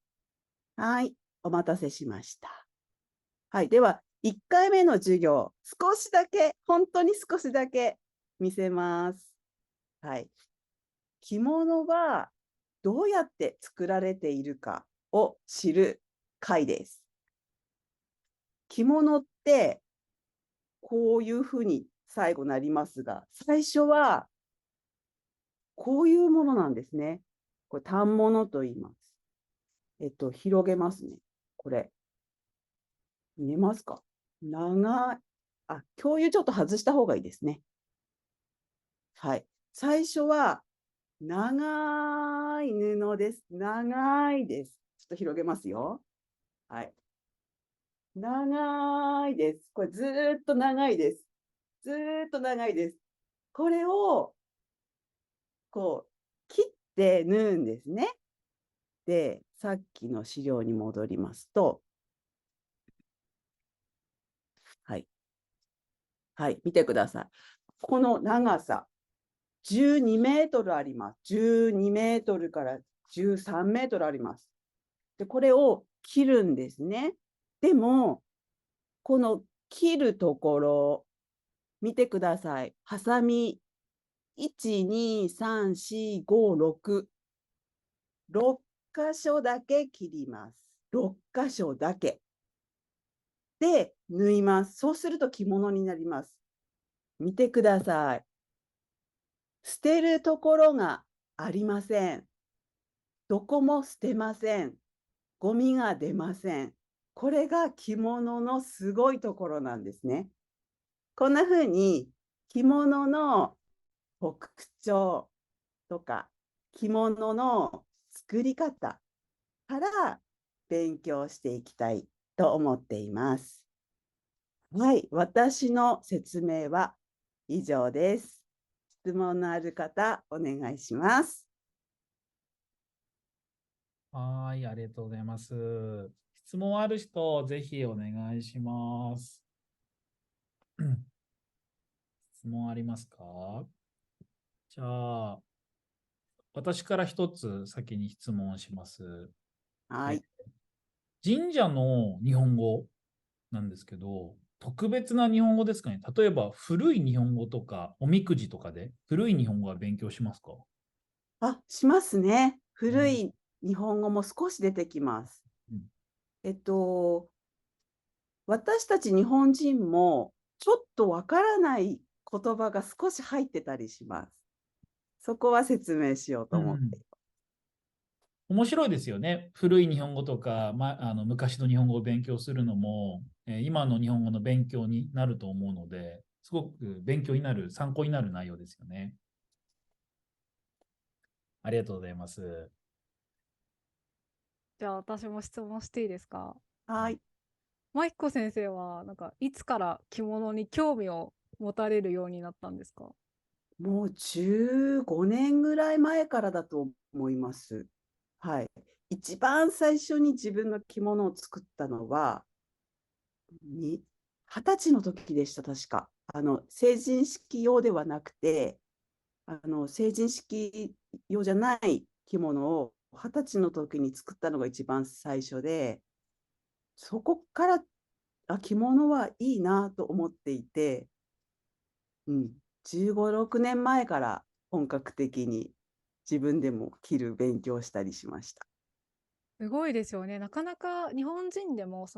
はい、お待たせしました。はい、では、1回目の授業、少しだけ、本当に少しだけ見せます。はい。着物はどうやって作られているかを知る回です。着物ってこういうふうに最後なりますが、最初はこういうものなんですね。これ反物と言います。広げますね。これ。見えますか？長い。共有ちょっと外した方がいいですね。はい。最初は長い布です。長いです。ちょっと広げますよ。はい。長いです。これずーっと長いです。ずーっと長いです。これをこう切って縫うんですね。で、さっきの資料に戻りますと、はい。はい、見てください。この長さ、12メートルあります。12メートルから13メートルあります。で、これを切るんですね。でも、この切るところ、見てください。ハサミ、1、2、3、4、5、6。6箇所だけ切ります。6箇所だけ。で、縫います。そうすると着物になります。見てください。捨てるところがありません。どこも捨てません。ゴミが出ません。これが着物のすごいところなんですね。こんな風に着物の特徴とか着物の作り方から勉強していきたいと思っています。はい、私の説明は以上です。質問のある方、お願いします。はい、ありがとうございます。質問ある人、ぜひお願いします。質問ありますか？じゃあ、私から一つ先に質問します。はい。神社の日本語なんですけど、特別な日本語ですかね。例えば、古い日本語とか、おみくじとかで、古い日本語は勉強しますか？しますね。古い日本語も少し出てきます。うん。私たち日本人もちょっとわからない言葉が少し入ってたりします。そこは説明しようと思っています。面白いですよね。古い日本語とか、昔の日本語を勉強するのも、今の日本語の勉強になると思うので、すごく勉強になる、参考になる内容ですよね。ありがとうございます。じゃあ私も質問していいですか？はい。マイコ先生は、なんか、いつから着物に興味を持たれるようになったんですか？もう15年ぐらい前からだと思います。はい。一番最初に自分の着物を作ったのは、20歳の時でした、確か。成人式用ではなくて、成人式用じゃない着物を20歳の時に作ったのが一番最初で、そこから着物はいいなと思っていて、15、6年前から本格的に自分でも着る勉強したりしました。すごいですよね。なかなか日本人でも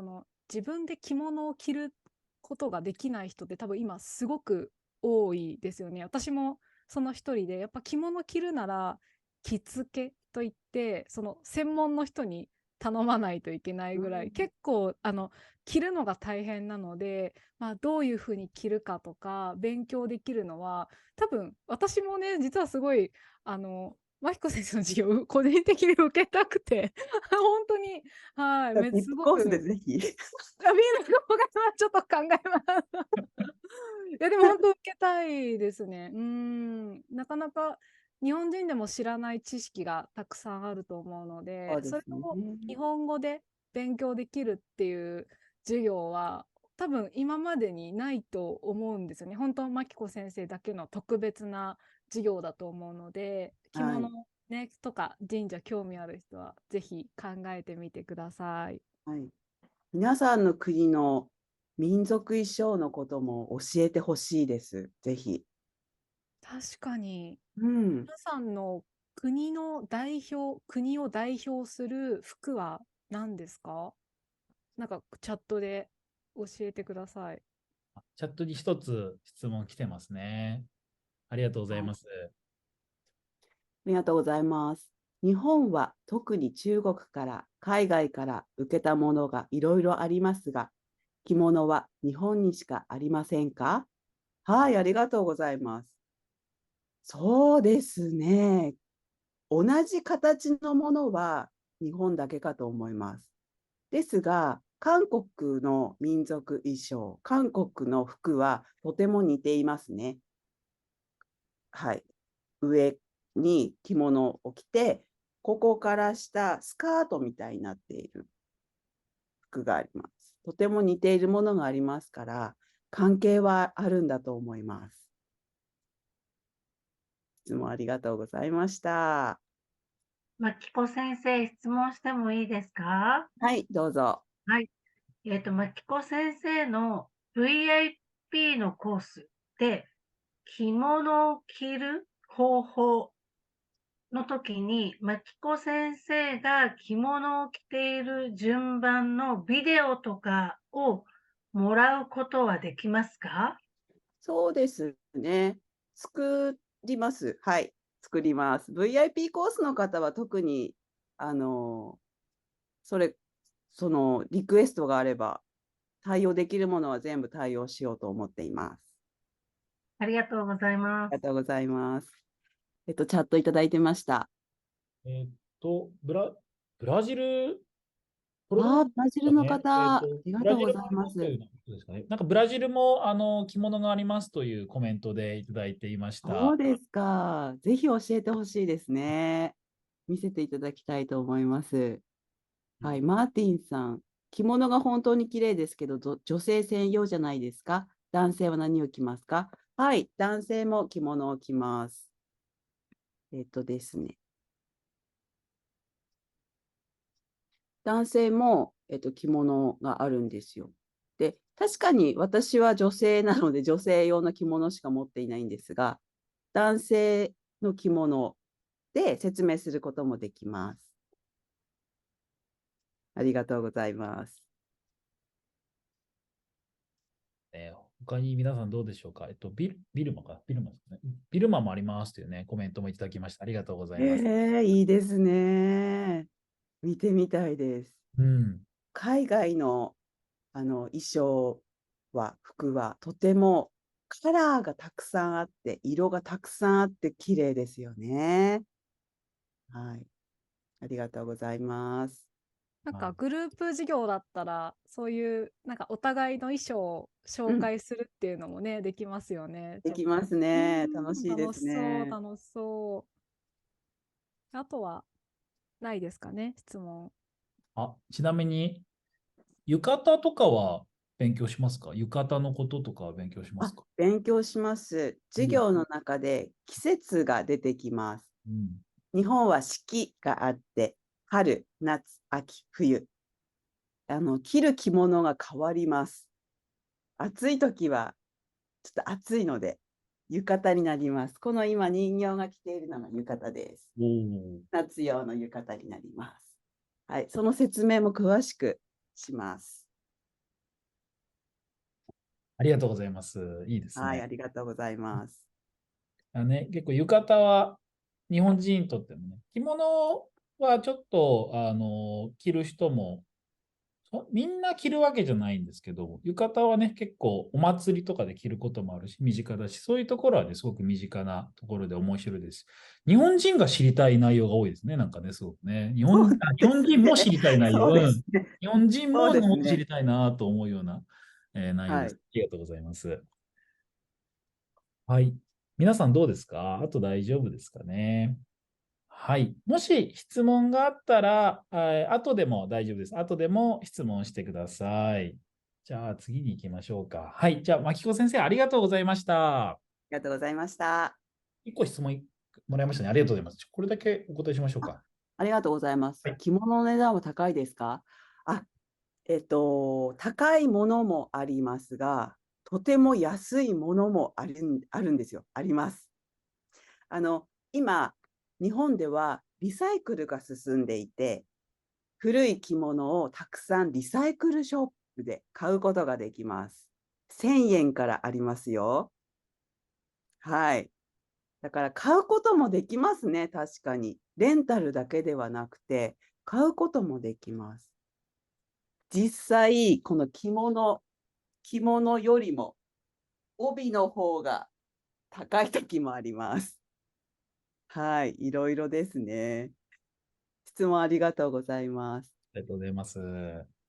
自分で着物を着ることができない人って多分今すごく多いですよね。私もその一人で、やっぱ着物着るなら着付けといって専門の人に頼まないといけないぐらい、結構着るのが大変なので、どういうふうに着るかとか勉強できるのは多分私もね、実はすごい真彦先生の授業個人的に受けたくて本当に、はい、ビップコースでぜひ。ビールの方がちょっと考えます。いやでも本当受けたいですね。なかなか日本人でも知らない知識がたくさんあると思うので、それを日本語で勉強できるっていう授業は多分今までにないと思うんですよね。本当、真紀子先生だけの特別な授業だと思うので、着物、ね、とか神社興味ある人はぜひ考えてみてください。はい、皆さんの国の民族衣装のことも教えてほしいです。ぜひ。確かに、皆さんの国を代表する服は何ですか？なんかチャットで教えてください。チャットに一つ質問来てますね。ありがとうございます。ありがとうございます。日本は特に中国から海外から受けたものがいろいろありますが、着物は日本にしかありませんか？はい、ありがとうございます。そうですね。同じ形のものは日本だけかと思います。ですが、韓国の民族衣装、韓国の服はとても似ていますね。はい。上に着物を着て、ここから下、スカートみたいになっている服があります。とても似ているものがありますから、関係はあるんだと思います。質問ありがとうございました。真紀子先生、質問してもいいですか？はい、どうぞ。はい。真紀子先生の VIP のコースで、着物を着る方法の時に、真紀子先生が着物を着ている順番のビデオとかをもらうことはできますか？そうですね。作ります。はい、作ります。VIP コースの方は特に、そのリクエストがあれば、対応できるものは全部対応しようと思っています。ありがとうございます。ありがとうございます。チャットいただいてました。ブラジル、ブラジルの方、ありがとうございます。なんかブラジルも着物がありますというコメントでいただいていました。そうですか。ぜひ教えてほしいですね。見せていただきたいと思います。はい、マーティンさん。着物が本当に綺麗ですけど、女性専用じゃないですか？男性は何を着ますか？はい、男性も着物を着ます。ですね。男性も、着物があるんですよ。で、確かに私は女性なので女性用の着物しか持っていないんですが、男性の着物で説明することもできます。ありがとうございます。他に皆さんどうでしょうか？ビルマですね。ビルマもありますというね、コメントもいただきました。ありがとうございます。いいですね。見てみたいです。海外の衣装服はとてもカラーがたくさんあって、色がたくさんあって綺麗ですよね。はい。ありがとうございます。なんかグループ授業だったら、そういうなんかお互いの衣装を紹介するっていうのもね、できますよね。できますね。楽しいですね。楽しそう。あとはないですかね、質問。ちなみに、浴衣とかは勉強しますか？浴衣のこととかは勉強しますか？勉強します。授業の中で季節が出てきます。日本は四季があって、春、夏、秋、冬。着る着物が変わります。暑い時は、ちょっと暑いので、浴衣になります。この今人形が着ているのが浴衣です。夏用の浴衣になります。はい、その説明も詳しくします。ありがとうございます。いいですね。はい、ありがとうございます。結構浴衣は日本人にとってもね、着物はちょっと着る人もみんな着るわけじゃないんですけど、浴衣はね、結構お祭りとかで着ることもあるし、身近だし、そういうところはね、すごく身近なところで面白いです。日本人が知りたい内容が多いですね、なんかね、すごくね。日本人も知りたい内容、日本人も日本知りたいなと思うような、内容です。ありがとうございます。はい。皆さんどうですか？あと大丈夫ですかね？はい。もし質問があったら、後でも大丈夫です。後でも質問してください。じゃあ次に行きましょうか。はい。じゃあ、牧子先生、ありがとうございました。ありがとうございました。1個質問もらいましたね。ありがとうございます。これだけお答えしましょうか。ありがとうございます。着物の値段は高いですか？高いものもありますが、とても安いものもあるんですよ。あります。今、日本ではリサイクルが進んでいて、古い着物をたくさんリサイクルショップで買うことができます。1000円からありますよ。はい。だから買うこともできますね、確かに。レンタルだけではなくて、買うこともできます。実際、この着物よりも帯の方が高い時もあります。はい、いろいろですね。質問ありがとうございます。ありがとうございます。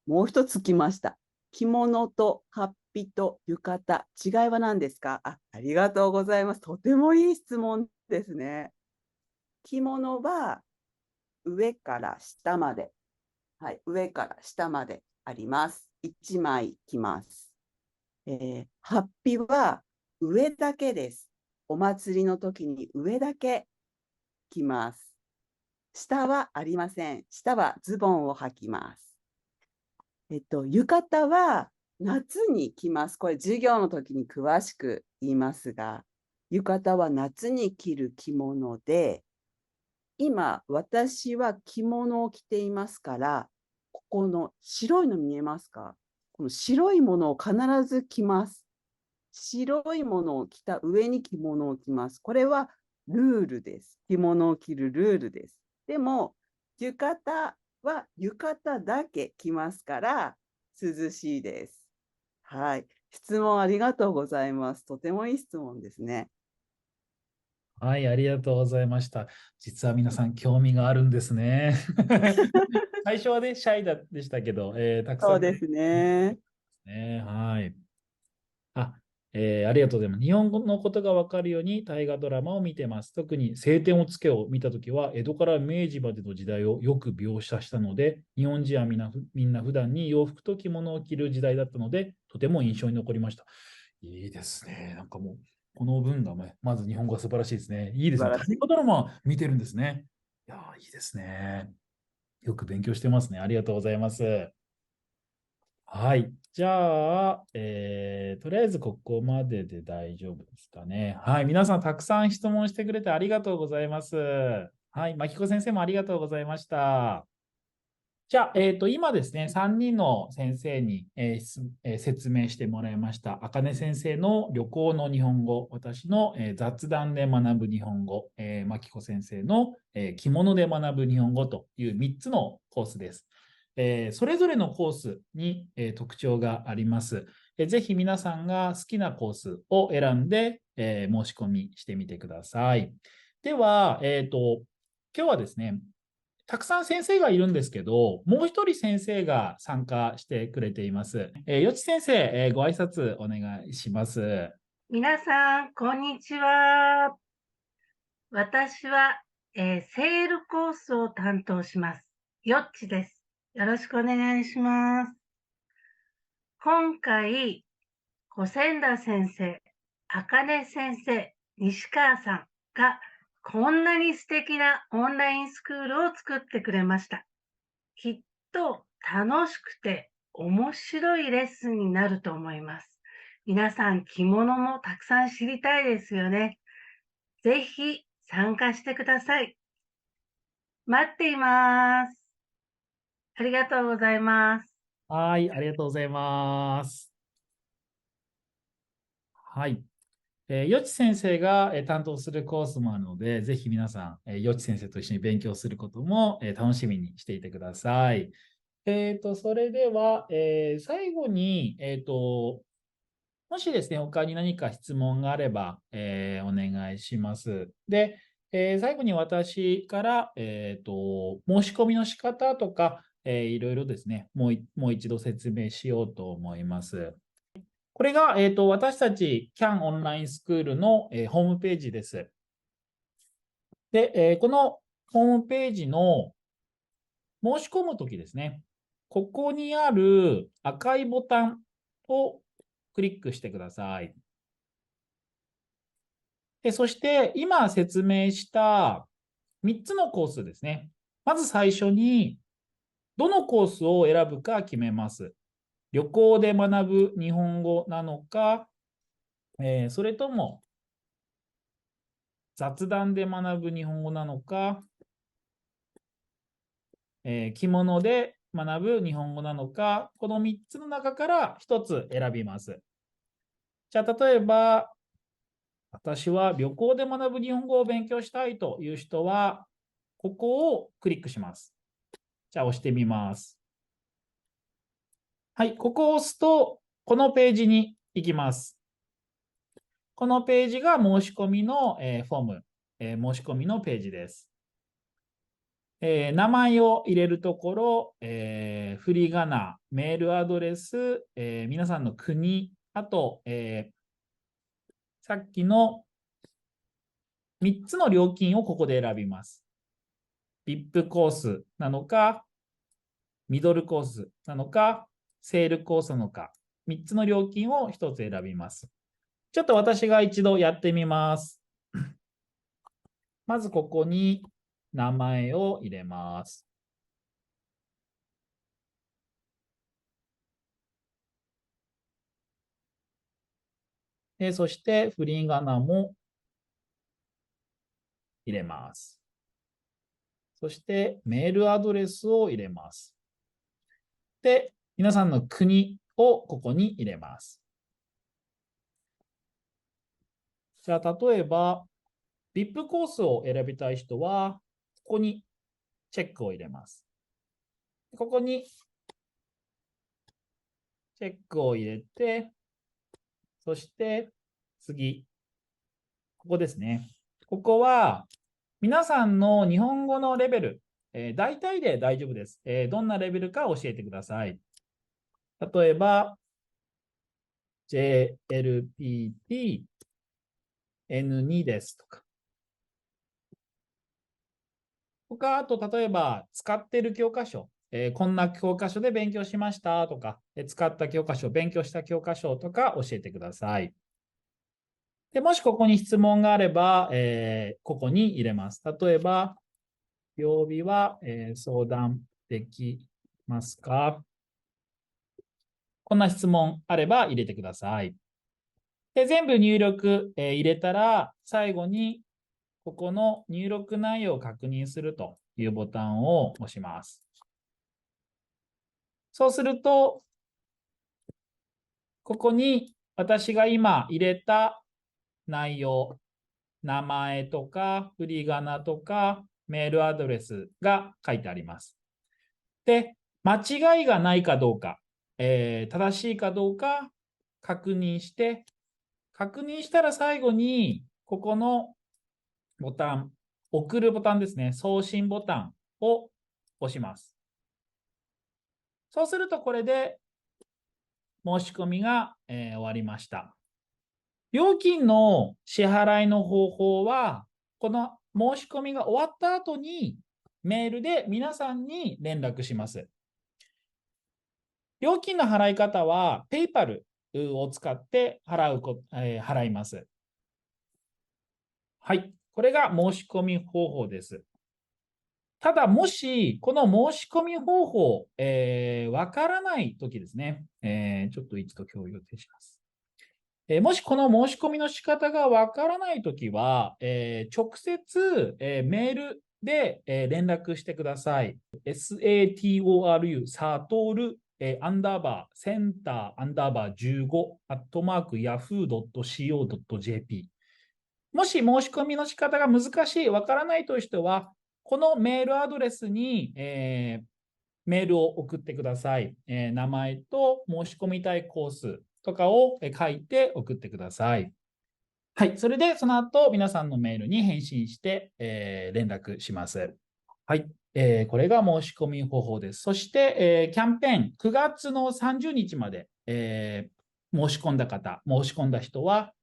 もう一つ来ました。着物と法被と浴衣、違いは何ですか？ありがとうございます。とてもいい質問ですね。着物は上から下まで、はい、上から下まであります。1枚着ます。法被は上だけです。お祭りの時に上だけ着ます。下はありません。下はズボンを履きます。浴衣は夏に着ます。これ授業の時に詳しく言いますが、浴衣は夏に着る着物で、今私は着物を着ていますから、ここの白いの見えますか？この白いものを必ず着ます。白いものを着た上に着物を着ます。これはルールです。着物を着るルールです。でも、浴衣は浴衣だけ着ますから涼しいです。はい。質問ありがとうございます。とてもいい質問ですね。はい、ありがとうございました。実は皆さん興味があるんですね。最初はね、シャイでしたけど、たくさん。そうですね。はい。ありがとうございます。日本語のことが分かるように大河ドラマを見てます。特に青天を衝けを見たときは、江戸から明治までの時代をよく描写したので、日本人はみんな普段に洋服と着物を着る時代だったので、とても印象に残りました。いいですね。なんかもう、この文が、まず日本語が素晴らしいですね。いいですね。大河ドラマ見てるんですね。いや、いいですね。よく勉強してますね。ありがとうございます。はい。じゃあ、とりあえずここまでで大丈夫ですかね。はい。皆さんたくさん質問してくれてありがとうございます。はい。牧子先生もありがとうございました。じゃあ、今ですね、3人の先生に、説明してもらいました。茜先生の旅行の日本語、私の、雑談で学ぶ日本語、牧子先生の、着物で学ぶ日本語という3つのコースです。それぞれのコースに、特徴があります。ぜひ皆さんが好きなコースを選んで、申し込みしてみてください。では、今日はですね、たくさん先生がいるんですけど、もう一人先生が参加してくれています。よち先生、ご挨拶お願いします。皆さん、こんにちは。私はセールコースを担当します。よっちです。よろしくお願いします。今回、小千田先生、あかね先生、西川さんがこんなに素敵なオンラインスクールを作ってくれました。きっと楽しくて面白いレッスンになると思います。皆さん、着物もたくさん知りたいですよね。ぜひ参加してください。待っています。ありがとうございます。はい、ありがとうございます。はい。よち先生が担当するコースもあるので、ぜひ皆さん、よち先生と一緒に勉強することも楽しみにしていてください。それでは、最後に、もしですね、他に何か質問があれば、お願いします。で、最後に私から、申し込みの仕方とか、いろいろですね、もう一度説明しようと思います。これが、私たち CAN オンラインスクールの、ホームページです。で、このホームページの申し込むときですね、ここにある赤いボタンをクリックしてください。で、そして今説明した3つのコースですね。まず最初にどのコースを選ぶか決めます。旅行で学ぶ日本語なのか、それとも雑談で学ぶ日本語なのか、着物で学ぶ日本語なのか、この3つの中から1つ選びます。じゃあ、例えば、私は旅行で学ぶ日本語を勉強したいという人は、ここをクリックします。じゃあ、押してみます。はい、ここを押すと、このページに行きます。このページが申し込みのフォーム、申し込みのページです。名前を入れるところ、振り仮名、メールアドレス、皆さんの国、あと、さっきの3つの料金をここで選びます。VIP コースなのか、ミドルコースなのか、セールコースなのか、3つの料金を1つ選びます。ちょっと私が一度やってみます。まずここに名前を入れます。そして振り仮名も入れます。そしてメールアドレスを入れます。で、皆さんの国をここに入れます。じゃあ、例えば、VIP コースを選びたい人は、ここにチェックを入れます。ここにチェックを入れて、そして次、ここですね。ここは皆さんの日本語のレベル、大体で大丈夫です。どんなレベルか教えてください。例えば、JLPT N2 ですとか。他、あと、例えば、使っている教科書、こんな教科書で勉強しましたとか、使った教科書、勉強した教科書とか教えてください。でもしここに質問があれば、ここに入れます。例えば、曜日は、相談できますか？こんな質問あれば入れてください。で、全部入力、入れたら、最後にここの入力内容を確認するというボタンを押します。そうすると、ここに私が今入れた内容、名前とか振り仮名とかメールアドレスが書いてあります。で、間違いがないかどうか、正しいかどうか確認して、確認したら最後にここのボタン、送るボタンですね、送信ボタンを押します。そうするとこれで申し込みが、終わりました。料金の支払いの方法は、この申し込みが終わった後にメールで皆さんに連絡します。料金の払い方は PayPal を使って払います。はい。これが申し込み方法です。ただ、もし、この申し込み方法、わからないときですね。ちょっと一度共有を停止します。もしこの申し込みの仕方がわからないときは、直接、メールで、連絡してください。SATORU、サトル、アンダーバー、センター、アンダーバー15、アットマーク、yahoo.co.jp。もし申し込みの仕方が難しい、わからないという人は、このメールアドレスに、メールを送ってください。名前と申し込みたいコースとかを書いて送ってください。はい。それで、その後、皆さんのメールに返信して、連絡します。はい。これが申し込み方法です。そして、キャンペーン、9月の30日まで、申し込んだ方、申し込んだ人は、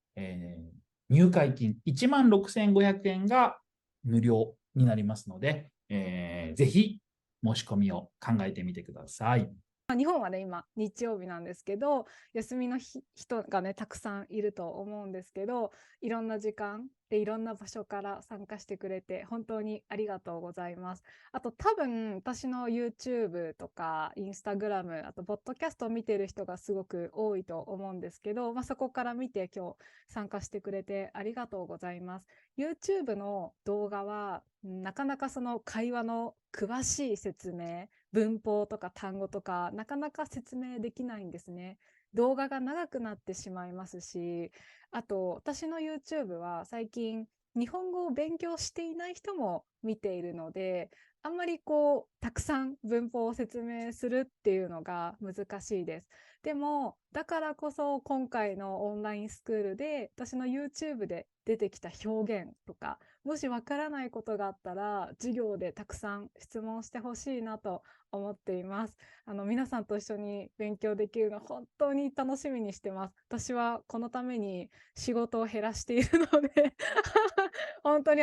入会金16,500円が無料になりますので、ぜひ申し込みを考えてみてください。日本はね、今日曜日なんですけど、休みの人がねたくさんいると思うんですけど、いろんな時間でいろんな場所から参加してくれて本当にありがとうございます。あと多分私の YouTube とか Instagram、あとポッドキャストを見てる人がすごく多いと思うんですけど、そこから見て今日参加してくれてありがとうございます。YouTube の動画はなかなかその会話の詳しい説明、文法とか単語とかなかなか説明できないんですね。動画が長くなってしまいますし、あと私の YouTube は最近日本語を勉強していない人も見ているので、あんまりたくさん文法を説明するっていうのが難しいです。でもだからこそ今回のオンラインスクールで私の YouTube で出てきた表現とか、もしわからないことがあったら授業でたくさん質問してほしいなと思っています。皆さんと一緒に勉強できるの本当に楽しみにしてます。私はこのために仕事を減らしているので本当に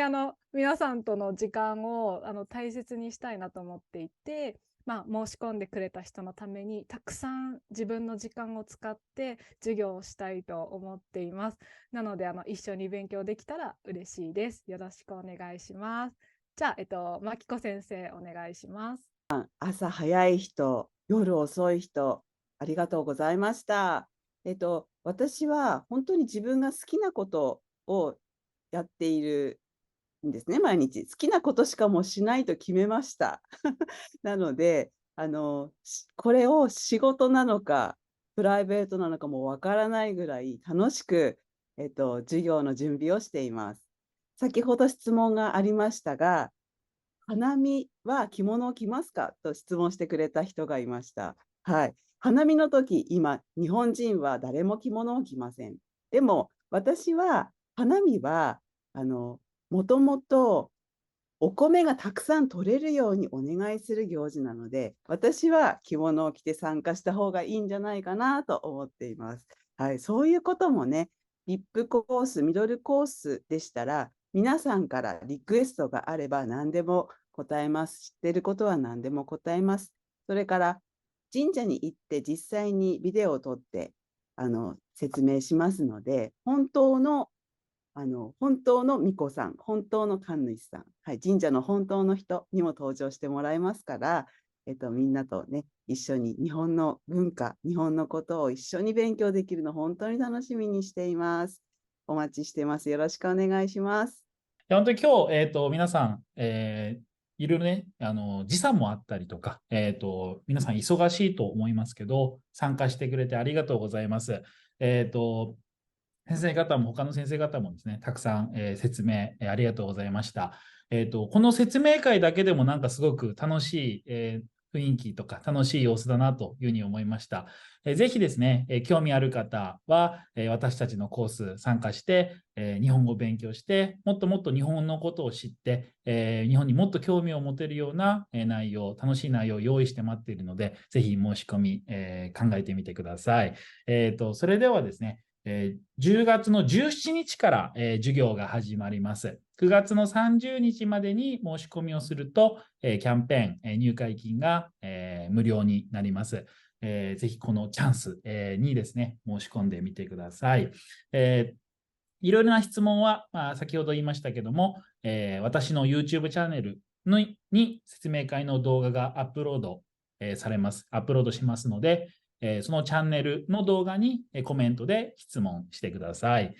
皆さんとの時間を大切にしたいなと思っていて、申し込んでくれた人のためにたくさん自分の時間を使って授業をしたいと思っています。なので一緒に勉強できたら嬉しいです。よろしくお願いします。じゃあ、まきこ先生お願いします。朝早い人、夜遅い人、ありがとうございました。私は本当に自分が好きなことをやっているんですね、毎日。好きなことしかもうしないと決めました。なので、これを仕事なのか、プライベートなのかもわからないぐらい楽しく、授業の準備をしています。先ほど質問がありましたが、花見は着物を着ますかと質問してくれた人がいました。はい。花見の時、今、日本人は誰も着物を着ません。でも、私は、花見は、もともとお米がたくさん取れるようにお願いする行事なので、私は着物を着て参加した方がいいんじゃないかなと思っています。はい。そういうこともね、VIP コース、ミドルコースでしたら、皆さんからリクエストがあれば何でも答えます。知ってることは何でも答えます。それから神社に行って実際にビデオを撮って説明しますので、本当の巫女さん、本当の神主さん、はい、神社の本当の人にも登場してもらいますから、みんなとね、一緒に日本の文化、日本のことを一緒に勉強できるの本当に楽しみにしています。お待ちしてます。よろしくお願いします。本当に今日、皆さん、いろいろね、時差もあったりとか、皆さん忙しいと思いますけど、参加してくれてありがとうございます。先生方も、他の先生方もですね、たくさん、説明、ありがとうございました。この説明会だけでもなんかすごく楽しい、雰囲気とか楽しい様子だなというふうに思いました。ぜひですね、興味ある方は、私たちのコース参加して、日本語を勉強して、もっともっと日本のことを知って、日本にもっと興味を持てるような内容、楽しい内容を用意して待っているので、ぜひ申し込み、考えてみてください。それではですね、10月の17日から、授業が始まります。9月の30日までに申し込みをすると、キャンペーン、入会金が、無料になります。ぜひこのチャンス、にですね、申し込んでみてください。いろいろな質問は、先ほど言いましたけども、私の YouTube チャンネルに説明会の動画がアップロード、されます。アップロードしますので、そのチャンネルの動画にコメントで質問してください。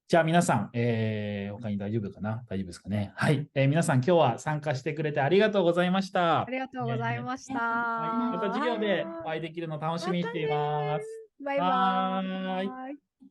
じゃあ皆さん、他に大丈夫かな？大丈夫ですかね？はい。皆さん今日は参加してくれてありがとうございました。ありがとうございました。はい、また授業でお会いできるの楽しみにしています。バイバはーい。ーイ。